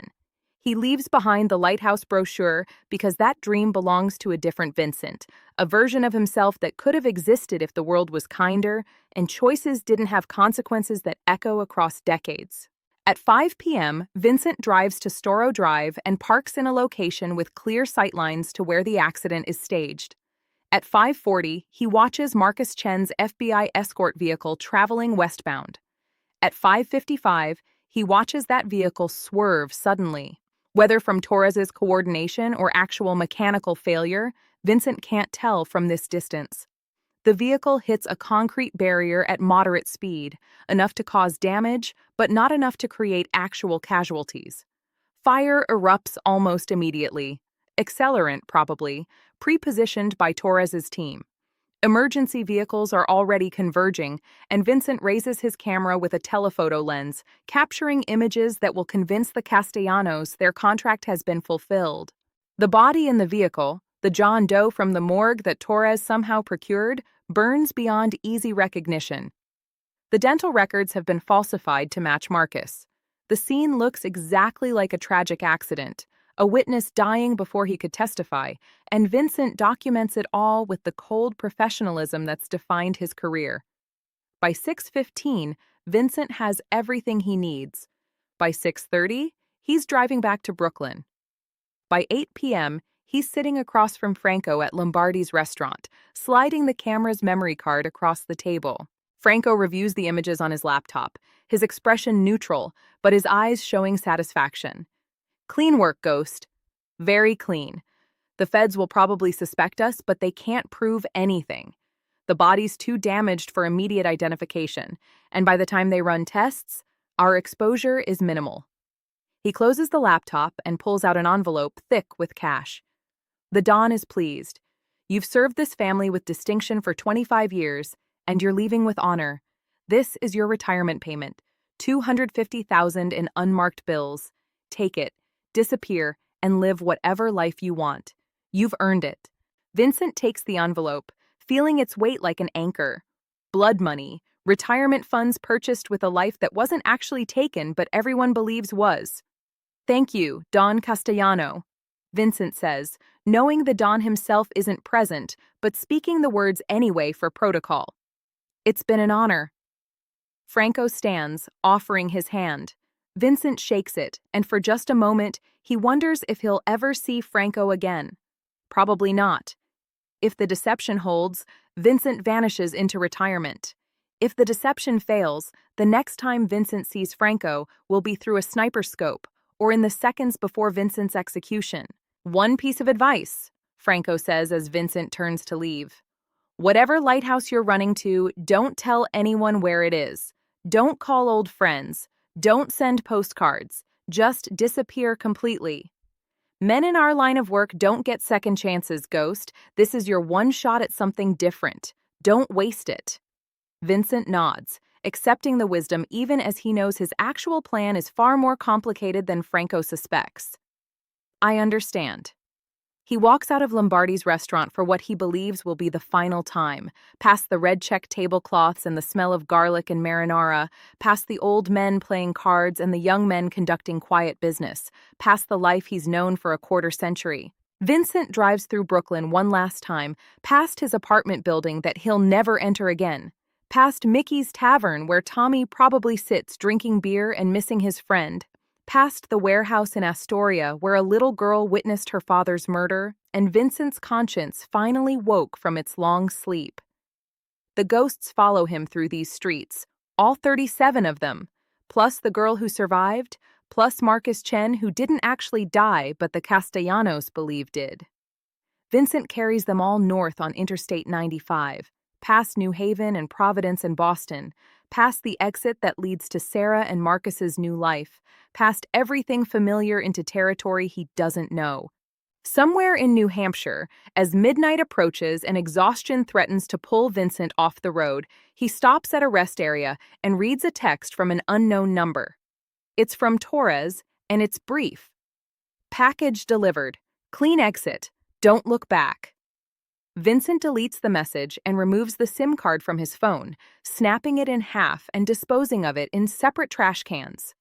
He leaves behind the lighthouse brochure because that dream belongs to a different Vincent, a version of himself that could have existed if the world was kinder and choices didn't have consequences that echo across decades. At 5 p.m., Vincent drives to Storrow Drive and parks in a location with clear sightlines to where the accident is staged. At 5:40, he watches Marcus Chen's FBI escort vehicle traveling westbound. At 5:55, he watches that vehicle swerve suddenly. Whether from Torres's coordination or actual mechanical failure, Vincent can't tell from this distance. The vehicle hits a concrete barrier at moderate speed, enough to cause damage, but not enough to create actual casualties. Fire erupts almost immediately. Accelerant, probably, pre-positioned by Torres's team. Emergency vehicles are already converging, and Vincent raises his camera with a telephoto lens, capturing images that will convince the Castellanos their contract has been fulfilled. The body in the vehicle, the John Doe from the morgue that Torres somehow procured, burns beyond easy recognition. The dental records have been falsified to match Marcus. The scene looks exactly like a tragic accident, a witness dying before he could testify, and Vincent documents it all with the cold professionalism that's defined his career. By 6:15, Vincent has everything he needs. By 6:30, he's driving back to Brooklyn. By 8 p.m., he's sitting across from Franco at Lombardi's restaurant, sliding the camera's memory card across the table. Franco reviews the images on his laptop, his expression neutral, but his eyes showing satisfaction. Clean work, Ghost. Very clean. The feds will probably suspect us, but they can't prove anything. The body's too damaged for immediate identification, and by the time they run tests, our exposure is minimal. He closes the laptop and pulls out an envelope thick with cash. The Don is pleased. You've served this family with distinction for 25 years, and you're leaving with honor. This is your retirement payment, $250,000 in unmarked bills. Take it. Disappear, and live whatever life you want. You've earned it. Vincent takes the envelope, feeling its weight like an anchor. Blood money, retirement funds purchased with a life that wasn't actually taken but everyone believes was. Thank you, Don Castellano, Vincent says, knowing the Don himself isn't present, but speaking the words anyway for protocol. It's been an honor. Franco stands, offering his hand. Vincent shakes it, and for just a moment, he wonders if he'll ever see Franco again. Probably not. If the deception holds, Vincent vanishes into retirement. If the deception fails, the next time Vincent sees Franco will be through a sniper scope or in the seconds before Vincent's execution. One piece of advice: Franco says as Vincent turns to leave. Whatever lighthouse you're running to, don't tell anyone where it is. Don't call old friends. Don't send postcards. Just disappear completely. Men in our line of work don't get second chances, Ghost. This is your one shot at something different. Don't waste it. Vincent nods, accepting the wisdom even as he knows his actual plan is far more complicated than Franco suspects. I understand. He walks out of Lombardi's restaurant for what he believes will be the final time, past the red check tablecloths and the smell of garlic and marinara, past the old men playing cards and the young men conducting quiet business, past the life he's known for a quarter century. Vincent drives through Brooklyn one last time, past his apartment building that he'll never enter again, past Mickey's Tavern where Tommy probably sits drinking beer and missing his friend, past the warehouse in Astoria where a little girl witnessed her father's murder, and Vincent's conscience finally woke from its long sleep. The ghosts follow him through these streets, all 37 of them, plus the girl who survived, plus Marcus Chen who didn't actually die but the Castellanos believe did. Vincent carries them all north on Interstate 95, past New Haven and Providence and Boston, past the exit that leads to Sarah and Marcus's new life, past everything familiar into territory he doesn't know. Somewhere in New Hampshire, as midnight approaches and exhaustion threatens to pull Vincent off the road, he stops at a rest area and reads a text from an unknown number. It's from Torres, and it's brief. Package delivered. Clean exit. Don't look back. Vincent deletes the message and removes the SIM card from his phone, snapping it in half and disposing of it in separate trash cans.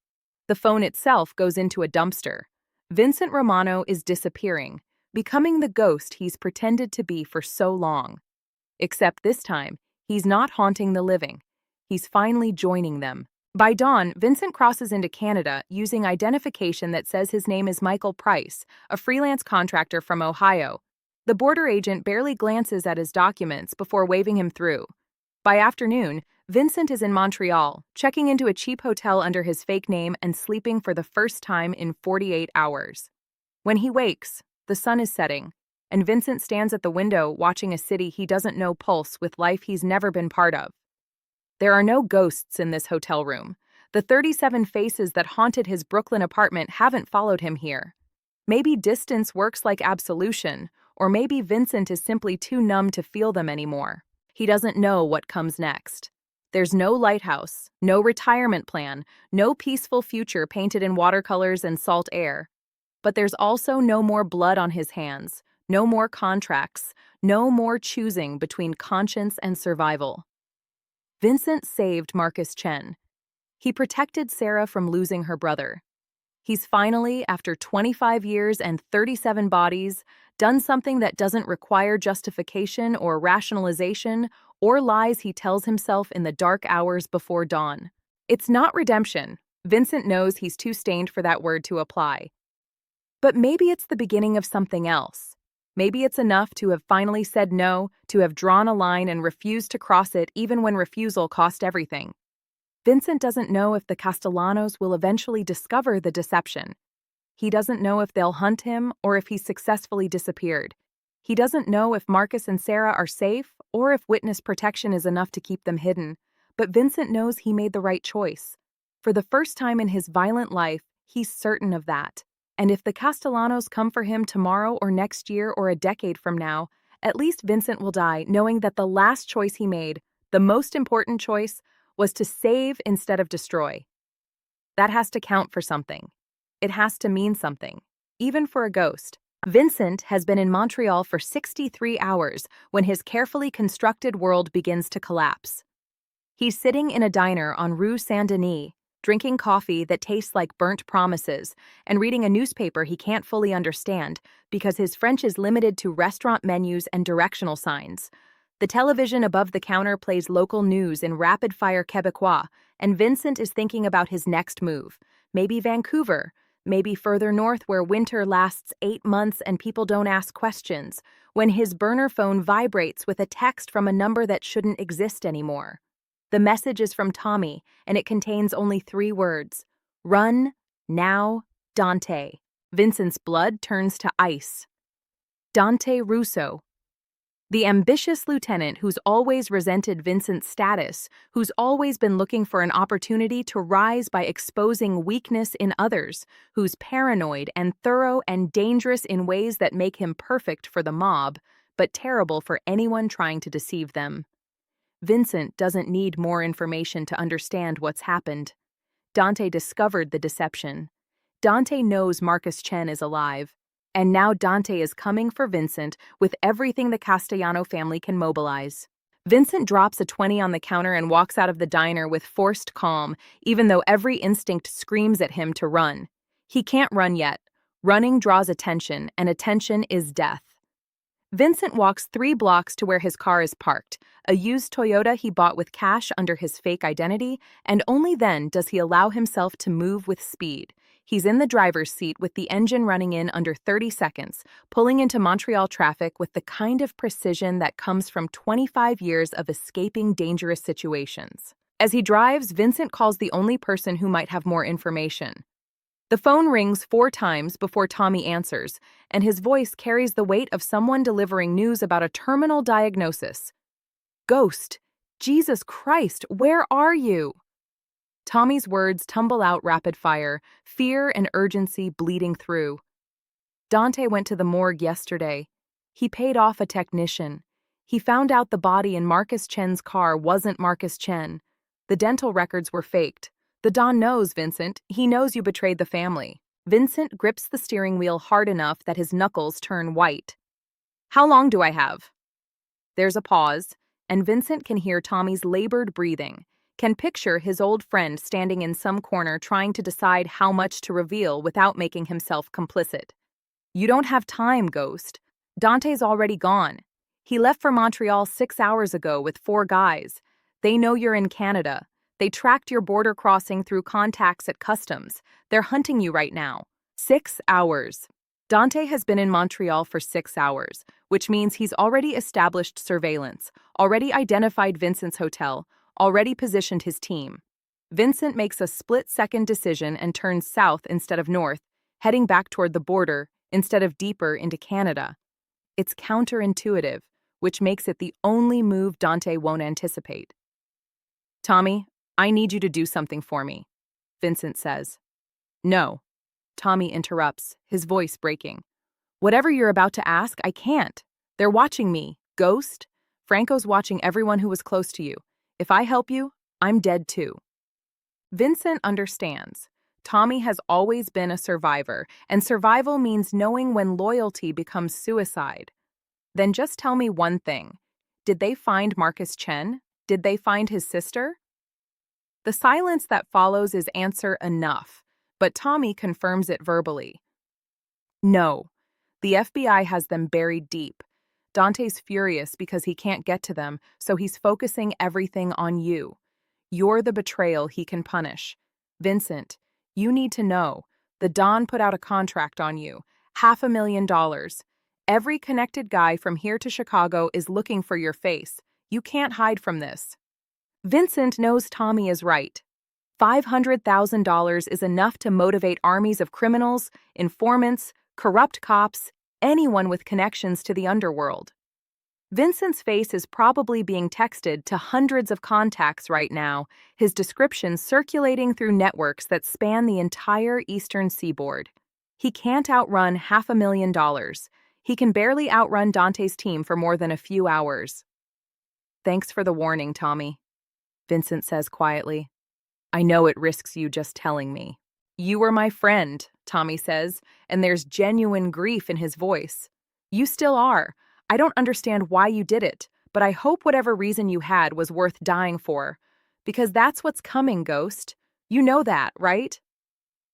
The phone itself goes into a dumpster. Vincent Romano is disappearing, becoming the ghost he's pretended to be for so long. Except this time, he's not haunting the living. He's finally joining them. By dawn, Vincent crosses into Canada using identification that says his name is Michael Price, a freelance contractor from Ohio. The border agent barely glances at his documents before waving him through. By afternoon, Vincent is in Montreal, checking into a cheap hotel under his fake name and sleeping for the first time in 48 hours. When he wakes, the sun is setting, and Vincent stands at the window watching a city he doesn't know pulse with life he's never been part of. There are no ghosts in this hotel room. The 37 faces that haunted his Brooklyn apartment haven't followed him here. Maybe distance works like absolution, or maybe Vincent is simply too numb to feel them anymore. He doesn't know what comes next. There's no lighthouse, no retirement plan, no peaceful future painted in watercolors and salt air. But there's also no more blood on his hands, no more contracts, no more choosing between conscience and survival. Vincent saved Marcus Chen. He protected Sarah from losing her brother. He's finally, after 25 years and 37 bodies, done something that doesn't require justification or rationalization or lies he tells himself in the dark hours before dawn. It's not redemption. Vincent knows he's too stained for that word to apply. But maybe it's the beginning of something else. Maybe it's enough to have finally said no, to have drawn a line and refused to cross it even when refusal cost everything. Vincent doesn't know if the Castellanos will eventually discover the deception. He doesn't know if they'll hunt him or if he's successfully disappeared. He doesn't know if Marcus and Sarah are safe or if witness protection is enough to keep them hidden. But Vincent knows he made the right choice. For the first time in his violent life, he's certain of that. And if the Castellanos come for him tomorrow or next year or a decade from now, at least Vincent will die knowing that the last choice he made, the most important choice, was to save instead of destroy. That has to count for something. It has to mean something, even for a ghost. Vincent has been in Montreal for 63 hours when his carefully constructed world begins to collapse. He's sitting in a diner on Rue Saint-Denis, drinking coffee that tastes like burnt promises, and reading a newspaper he can't fully understand because his French is limited to restaurant menus and directional signs. The television above the counter plays local news in rapid-fire Quebecois, and Vincent is thinking about his next move. Maybe Vancouver, maybe further north where winter lasts 8 months and people don't ask questions, when his burner phone vibrates with a text from a number that shouldn't exist anymore. The message is from Tommy, and it contains only 3 words. Run, now, Dante. Vincent's blood turns to ice. Dante Russo, the ambitious lieutenant who's always resented Vincent's status, who's always been looking for an opportunity to rise by exposing weakness in others, who's paranoid and thorough and dangerous in ways that make him perfect for the mob, but terrible for anyone trying to deceive them. Vincent doesn't need more information to understand what's happened. Dante discovered the deception. Dante knows Marcus Chen is alive. And now Dante is coming for Vincent with everything the Castellano family can mobilize. Vincent drops a 20 on the counter and walks out of the diner with forced calm, even though every instinct screams at him to run. He can't run yet. Running draws attention, and attention is death. Vincent walks 3 blocks to where his car is parked, a used Toyota he bought with cash under his fake identity, and only then does he allow himself to move with speed. He's in the driver's seat with the engine running in under 30 seconds, pulling into Montreal traffic with the kind of precision that comes from 25 years of escaping dangerous situations. As he drives, Vincent calls the only person who might have more information. The phone rings 4 times before Tommy answers, and his voice carries the weight of someone delivering news about a terminal diagnosis. Ghost! Jesus Christ, where are you? Tommy's words tumble out rapid fire, fear and urgency bleeding through. Dante went to the morgue yesterday. He paid off a technician. He found out the body in Marcus Chen's car wasn't Marcus Chen. The dental records were faked. The Don knows, Vincent. He knows you betrayed the family. Vincent grips the steering wheel hard enough that his knuckles turn white. How long do I have? There's a pause, and Vincent can hear Tommy's labored breathing, can picture his old friend standing in some corner trying to decide how much to reveal without making himself complicit. You don't have time, Ghost. Dante's already gone. He left for Montreal 6 hours ago with 4 guys. They know you're in Canada. They tracked your border crossing through contacts at customs. They're hunting you right now. 6 hours. Dante has been in Montreal for 6 hours, which means he's already established surveillance, already identified Vincent's hotel, already positioned his team. Vincent makes a split-second decision and turns south instead of north, heading back toward the border instead of deeper into Canada. It's counterintuitive, which makes it the only move Dante won't anticipate. Tommy, I need you to do something for me, Vincent says. No. Tommy interrupts, his voice breaking. Whatever you're about to ask, I can't. They're watching me. Ghost? Franco's watching everyone who was close to you. If I help you, I'm dead too. Vincent understands. Tommy has always been a survivor, and survival means knowing when loyalty becomes suicide. Then just tell me one thing. Did they find Marcus Chen? Did they find his sister? The silence that follows is answer enough, but Tommy confirms it verbally. No. The FBI has them buried deep. Dante's furious because he can't get to them, so he's focusing everything on you. You're the betrayal he can punish. Vincent, you need to know. The Don put out a contract on you. $500,000. Every connected guy from here to Chicago is looking for your face. You can't hide from this. Vincent knows Tommy is right. $500,000 is enough to motivate armies of criminals, informants, corrupt cops, anyone with connections to the underworld. Vincent's face is probably being texted to hundreds of contacts right now, his description circulating through networks that span the entire eastern seaboard. He can't outrun $500,000. He can barely outrun Dante's team for more than a few hours. Thanks for the warning, Tommy, Vincent says quietly. I know it risks you just telling me. You were my friend, Tommy says, and there's genuine grief in his voice. You still are. I don't understand why you did it, but I hope whatever reason you had was worth dying for. Because that's what's coming, Ghost. You know that, right?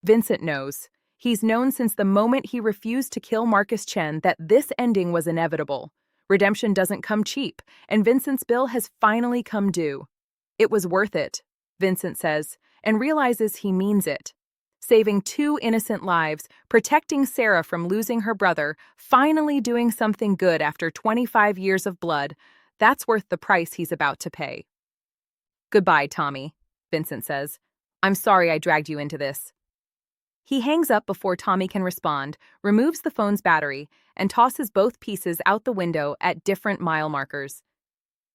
Vincent knows. He's known since the moment he refused to kill Marcus Chen that this ending was inevitable. Redemption doesn't come cheap, and Vincent's bill has finally come due. It was worth it, Vincent says, and realizes he means it. Saving 2 innocent lives, protecting Sarah from losing her brother, finally doing something good after 25 years of blood, that's worth the price he's about to pay. Goodbye, Tommy, Vincent says. I'm sorry I dragged you into this. He hangs up before Tommy can respond, removes the phone's battery, and tosses both pieces out the window at different mile markers.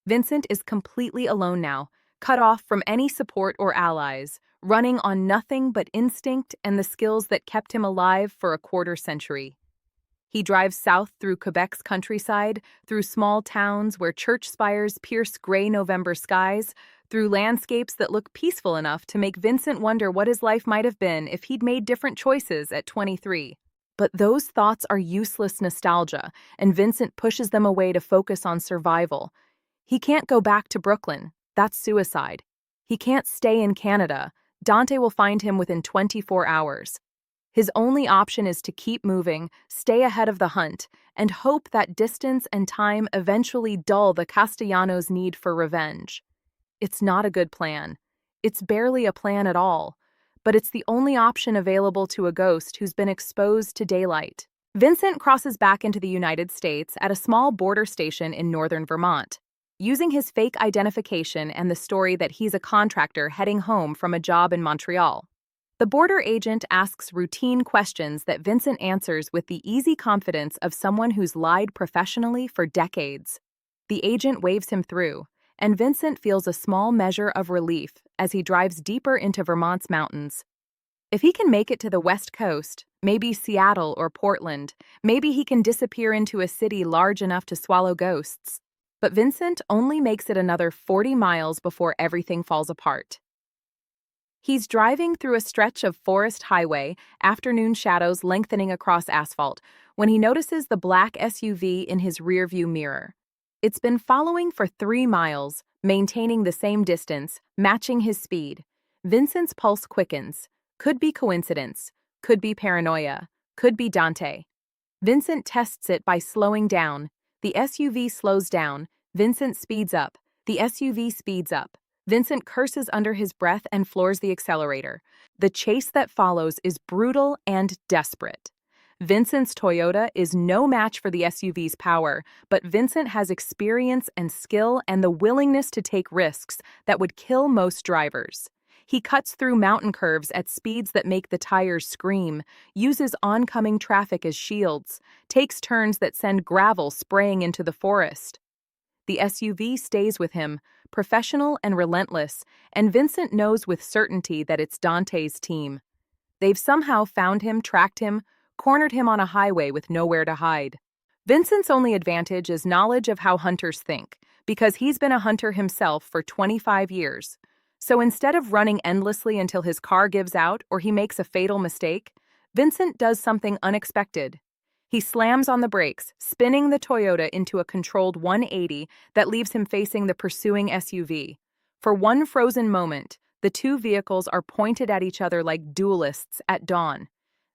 Vincent is completely alone now, cut off from any support or allies, running on nothing but instinct and the skills that kept him alive for a quarter century. He drives south through Quebec's countryside, through small towns where church spires pierce gray November skies, through landscapes that look peaceful enough to make Vincent wonder what his life might have been if he'd made different choices at 23. But those thoughts are useless nostalgia, and Vincent pushes them away to focus on survival. He can't go back to Brooklyn. That's suicide. He can't stay in Canada. Dante will find him within 24 hours. His only option is to keep moving, stay ahead of the hunt, and hope that distance and time eventually dull the Castellanos' need for revenge. It's not a good plan. It's barely a plan at all, but it's the only option available to a ghost who's been exposed to daylight. Vincent crosses back into the United States at a small border station in northern Vermont, using his fake identification and the story that he's a contractor heading home from a job in Montreal. The border agent asks routine questions that Vincent answers with the easy confidence of someone who's lied professionally for decades. The agent waves him through, and Vincent feels a small measure of relief as he drives deeper into Vermont's mountains. If he can make it to the West Coast, maybe Seattle or Portland, maybe he can disappear into a city large enough to swallow ghosts. But Vincent only makes it another 40 miles before everything falls apart. He's driving through a stretch of forest highway, afternoon shadows lengthening across asphalt, when he notices the black SUV in his rearview mirror. It's been following for 3 miles, maintaining the same distance, matching his speed. Vincent's pulse quickens. Could be coincidence, could be paranoia, could be Dante. Vincent tests it by slowing down. The SUV slows down. Vincent speeds up. The SUV speeds up. Vincent curses under his breath and floors the accelerator. The chase that follows is brutal and desperate. Vincent's Toyota is no match for the SUV's power, but Vincent has experience and skill and the willingness to take risks that would kill most drivers. He cuts through mountain curves at speeds that make the tires scream, uses oncoming traffic as shields, takes turns that send gravel spraying into the forest. The SUV stays with him, professional and relentless, and Vincent knows with certainty that it's Dante's team. They've somehow found him, tracked him, cornered him on a highway with nowhere to hide. Vincent's only advantage is knowledge of how hunters think, because he's been a hunter himself for 25 years. So instead of running endlessly until his car gives out or he makes a fatal mistake, Vincent does something unexpected. He slams on the brakes, spinning the Toyota into a controlled 180 that leaves him facing the pursuing SUV. For one frozen moment, the two vehicles are pointed at each other like duelists at dawn.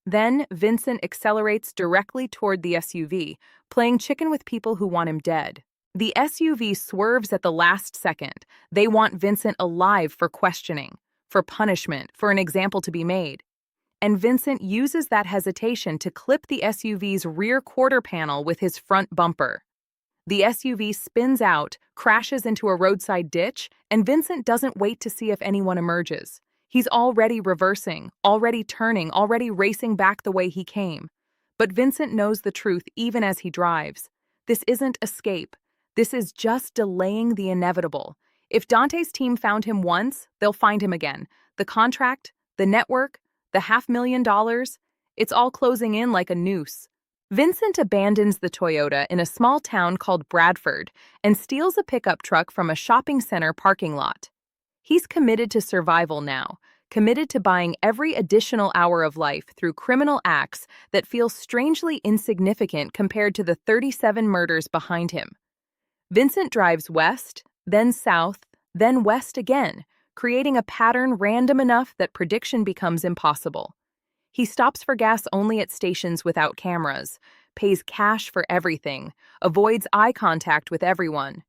Then Vincent accelerates directly toward the SUV, playing chicken with people who want him dead. The SUV swerves at the last second. They want Vincent alive for questioning, for punishment, for an example to be made. And Vincent uses that hesitation to clip the SUV's rear quarter panel with his front bumper. The SUV spins out, crashes into a roadside ditch, and Vincent doesn't wait to see if anyone emerges. He's already reversing, already turning, already racing back the way he came. But Vincent knows the truth even as he drives. This isn't escape. This is just delaying the inevitable. If Dante's team found him once, they'll find him again. The contract, the network, the $500,000, it's all closing in like a noose. Vincent abandons the Toyota in a small town called Bradford and steals a pickup truck from a shopping center parking lot. He's committed to survival now, committed to buying every additional hour of life through criminal acts that feel strangely insignificant compared to the 37 murders behind him. Vincent drives west, then south, then west again, creating a pattern random enough that prediction becomes impossible. He stops for gas only at stations without cameras, pays cash for everything, avoids eye contact with everyone.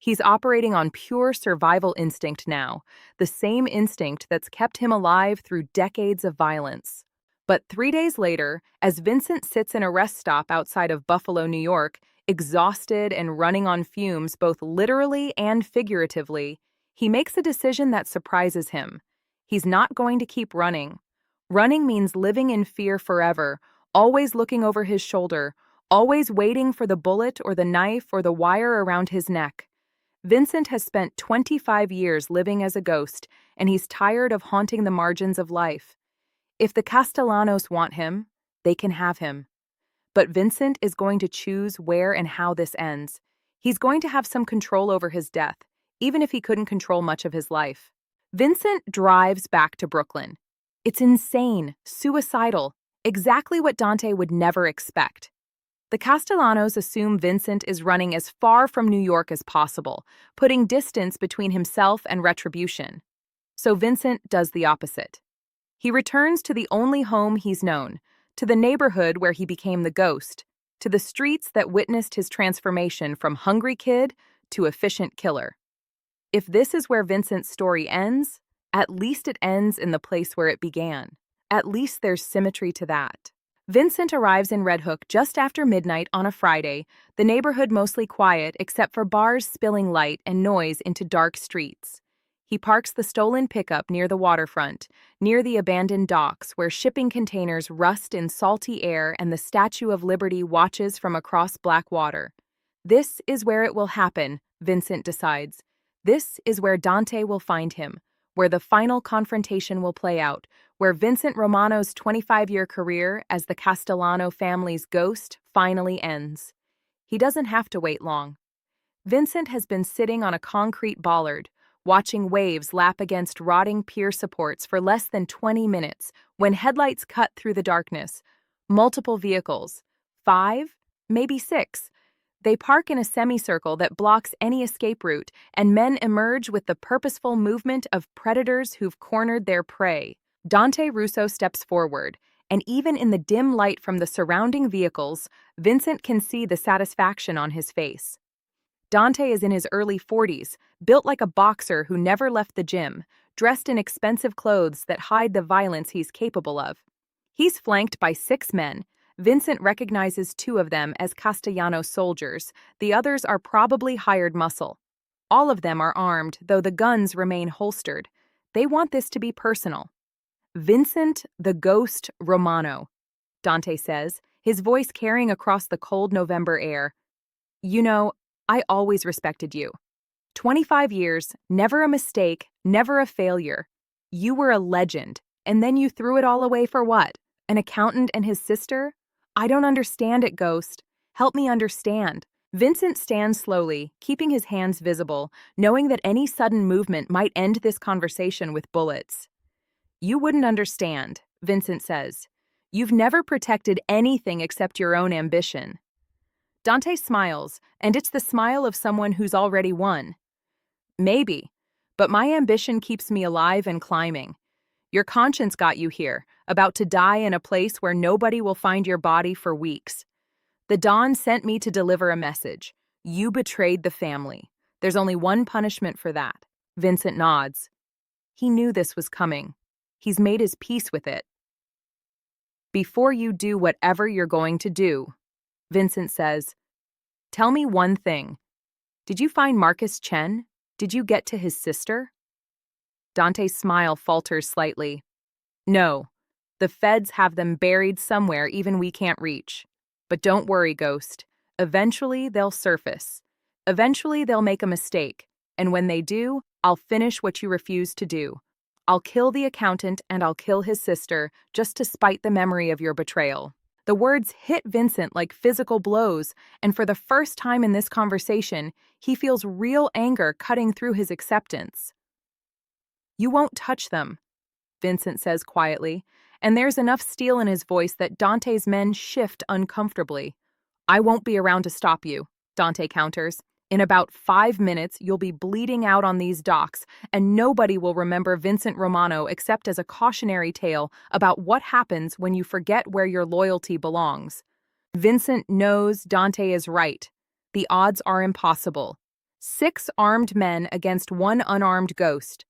He's operating on pure survival instinct now, the same instinct that's kept him alive through decades of violence. But 3 days later, as Vincent sits in a rest stop outside of Buffalo, New York, exhausted and running on fumes both literally and figuratively, he makes a decision that surprises him. He's not going to keep running. Running means living in fear forever, always looking over his shoulder, always waiting for the bullet or the knife or the wire around his neck. Vincent has spent 25 years living as a ghost, and he's tired of haunting the margins of life. If the Castellanos want him, they can have him. But Vincent is going to choose where and how this ends. He's going to have some control over his death, even if he couldn't control much of his life. Vincent drives back to Brooklyn. It's insane, suicidal, exactly what Dante would never expect. The Castellanos assume Vincent is running as far from New York as possible, putting distance between himself and retribution. So Vincent does the opposite. He returns to the only home he's known, to the neighborhood where he became the ghost, to the streets that witnessed his transformation from hungry kid to efficient killer. If this is where Vincent's story ends, at least it ends in the place where it began. At least there's symmetry to that. Vincent arrives in Red Hook just after midnight on a Friday, the neighborhood mostly quiet except for bars spilling light and noise into dark streets. He parks the stolen pickup near the waterfront, near the abandoned docks where shipping containers rust in salty air and the Statue of Liberty watches from across black water. This is where it will happen, Vincent decides. This is where Dante will find him, where the final confrontation will play out, where Vincent Romano's 25-year career as the Castellano family's ghost finally ends. He doesn't have to wait long. Vincent has been sitting on a concrete bollard, watching waves lap against rotting pier supports for less than 20 minutes when headlights cut through the darkness. Multiple vehicles, 5, maybe 6. They park in a semicircle that blocks any escape route, and men emerge with the purposeful movement of predators who've cornered their prey. Dante Russo steps forward, and even in the dim light from the surrounding vehicles, Vincent can see the satisfaction on his face. Dante is in his early 40s, built like a boxer who never left the gym, dressed in expensive clothes that hide the violence he's capable of. He's flanked by 6 men. Vincent recognizes 2 of them as Castellano soldiers. The others are probably hired muscle. All of them are armed, though the guns remain holstered. They want this to be personal. "Vincent, the ghost Romano," Dante says, his voice carrying across the cold November air. "You know, I always respected you. 25 years, never a mistake, never a failure. You were a legend, and then you threw it all away for what? An accountant and his sister? I don't understand it, Ghost. Help me understand." Vincent stands slowly, keeping his hands visible, knowing that any sudden movement might end this conversation with bullets. "You wouldn't understand," Vincent says. "You've never protected anything except your own ambition." Dante smiles, and it's the smile of someone who's already won. "Maybe, but my ambition keeps me alive and climbing. Your conscience got you here, about to die in a place where nobody will find your body for weeks. The Dawn sent me to deliver a message. You betrayed the family. There's only one punishment for that." Vincent nods. He knew this was coming. He's made his peace with it. "Before you do whatever you're going to do," Vincent says, "tell me one thing. Did you find Marcus Chen? Did you get to his sister?" Dante's smile falters slightly. "No. The feds have them buried somewhere even we can't reach. But don't worry, Ghost. Eventually they'll surface. Eventually they'll make a mistake. And when they do, I'll finish what you refuse to do. I'll kill the accountant and I'll kill his sister just to spite the memory of your betrayal." The words hit Vincent like physical blows, and for the first time in this conversation, he feels real anger cutting through his acceptance. "You won't touch them," Vincent says quietly, and there's enough steel in his voice that Dante's men shift uncomfortably. "I won't be around to stop you," Dante counters. "In about 5 minutes, you'll be bleeding out on these docks, and nobody will remember Vincent Romano except as a cautionary tale about what happens when you forget where your loyalty belongs." Vincent knows Dante is right. The odds are impossible. 6 armed men against 1 unarmed ghost.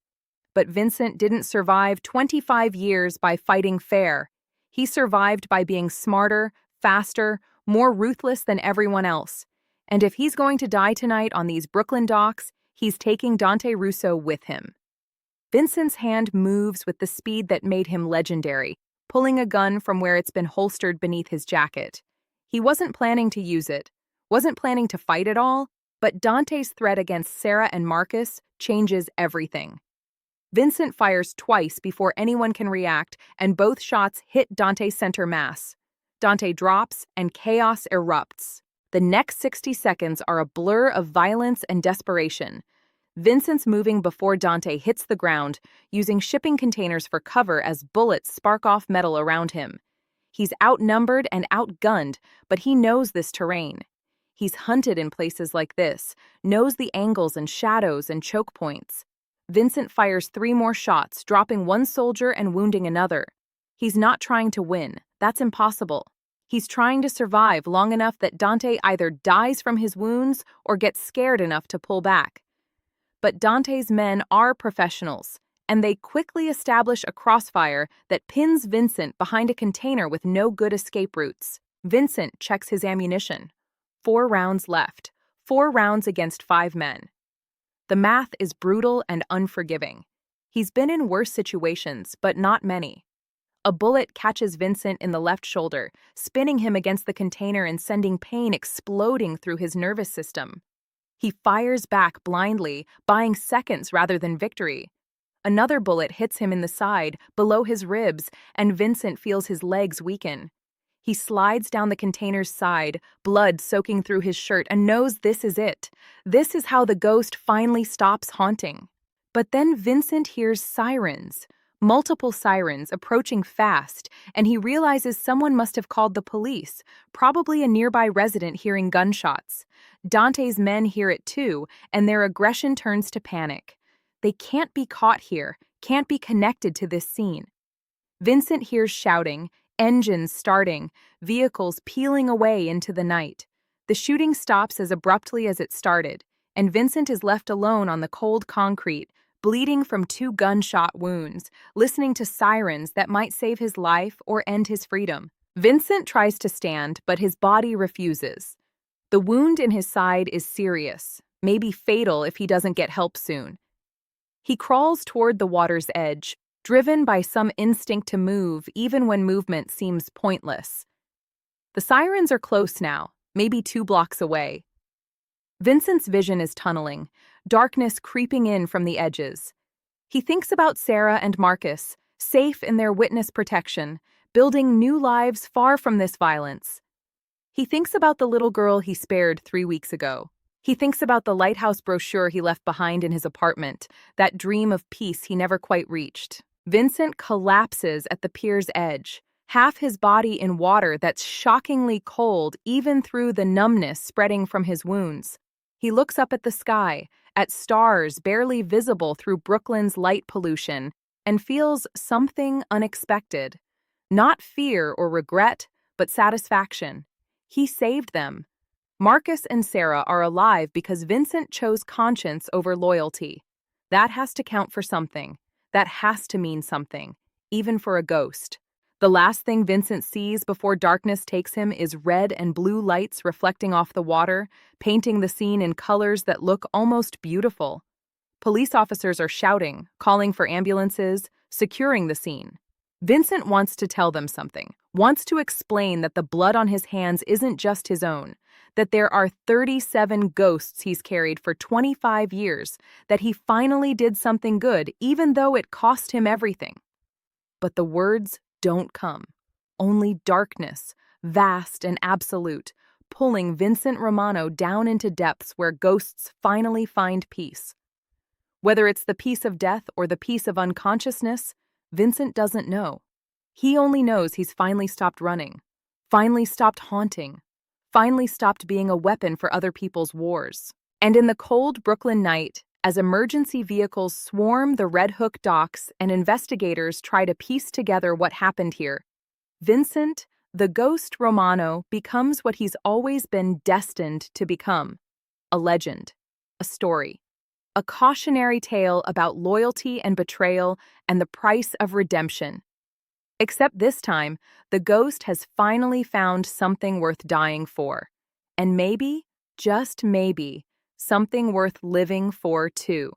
But Vincent didn't survive 25 years by fighting fair. He survived by being smarter, faster, more ruthless than everyone else. And if he's going to die tonight on these Brooklyn docks, he's taking Dante Russo with him. Vincent's hand moves with the speed that made him legendary, pulling a gun from where it's been holstered beneath his jacket. He wasn't planning to use it, wasn't planning to fight at all, but Dante's threat against Sarah and Marcus changes everything. Vincent fires twice before anyone can react, and both shots hit Dante's center mass. Dante drops, and chaos erupts. The next 60 seconds are a blur of violence and desperation. Vincent's moving before Dante hits the ground, using shipping containers for cover as bullets spark off metal around him. He's outnumbered and outgunned, but he knows this terrain. He's hunted in places like this, knows the angles and shadows and choke points. Vincent fires 3 more shots, dropping one soldier and wounding another. He's not trying to win. That's impossible. He's trying to survive long enough that Dante either dies from his wounds or gets scared enough to pull back. But Dante's men are professionals, and they quickly establish a crossfire that pins Vincent behind a container with no good escape routes. Vincent checks his ammunition. 4 rounds left. 4 rounds against 5 men. The math is brutal and unforgiving. He's been in worse situations, but not many. A bullet catches Vincent in the left shoulder, spinning him against the container and sending pain exploding through his nervous system. He fires back blindly, buying seconds rather than victory. Another bullet hits him in the side, below his ribs, and Vincent feels his legs weaken. He slides down the container's side, blood soaking through his shirt, and knows this is it. This is how the ghost finally stops haunting. But then Vincent hears sirens, multiple sirens approaching fast, and he realizes someone must have called the police, probably a nearby resident hearing gunshots. Dante's men hear it too, and their aggression turns to panic. They can't be caught here, can't be connected to this scene. Vincent hears shouting, engines starting, vehicles peeling away into the night. The shooting stops as abruptly as it started, and Vincent is left alone on the cold concrete, bleeding from 2 gunshot wounds, listening to sirens that might save his life or end his freedom. Vincent tries to stand, but his body refuses. The wound in his side is serious, maybe fatal if he doesn't get help soon. He crawls toward the water's edge, driven by some instinct to move even when movement seems pointless. The sirens are close now, maybe 2 blocks away. Vincent's vision is tunneling, darkness creeping in from the edges. He thinks about Sarah and Marcus, safe in their witness protection, building new lives far from this violence. He thinks about the little girl he spared 3 weeks ago. He thinks about the lighthouse brochure he left behind in his apartment, that dream of peace he never quite reached. Vincent collapses at the pier's edge, half his body in water that's shockingly cold even through the numbness spreading from his wounds. He looks up at the sky, at stars barely visible through Brooklyn's light pollution, and feels something unexpected. Not fear or regret, but satisfaction. He saved them. Marcus and Sarah are alive because Vincent chose conscience over loyalty. That has to count for something. That has to mean something, even for a ghost. The last thing Vincent sees before darkness takes him is red and blue lights reflecting off the water, painting the scene in colors that look almost beautiful. Police officers are shouting, calling for ambulances, securing the scene. Vincent wants to tell them something, wants to explain that the blood on his hands isn't just his own, that there are 37 ghosts he's carried for 25 years, that he finally did something good even though it cost him everything. But the words don't come. Only darkness, vast and absolute, pulling Vincent Romano down into depths where ghosts finally find peace. Whether it's the peace of death or the peace of unconsciousness, Vincent doesn't know. He only knows he's finally stopped running, finally stopped haunting, finally stopped being a weapon for other people's wars. And in the cold Brooklyn night, as emergency vehicles swarm the Red Hook docks and investigators try to piece together what happened here, Vincent, the ghost Romano, becomes what he's always been destined to become: a legend, a story, a cautionary tale about loyalty and betrayal and the price of redemption. Except this time, the ghost has finally found something worth dying for. And maybe, just maybe, something worth living for too.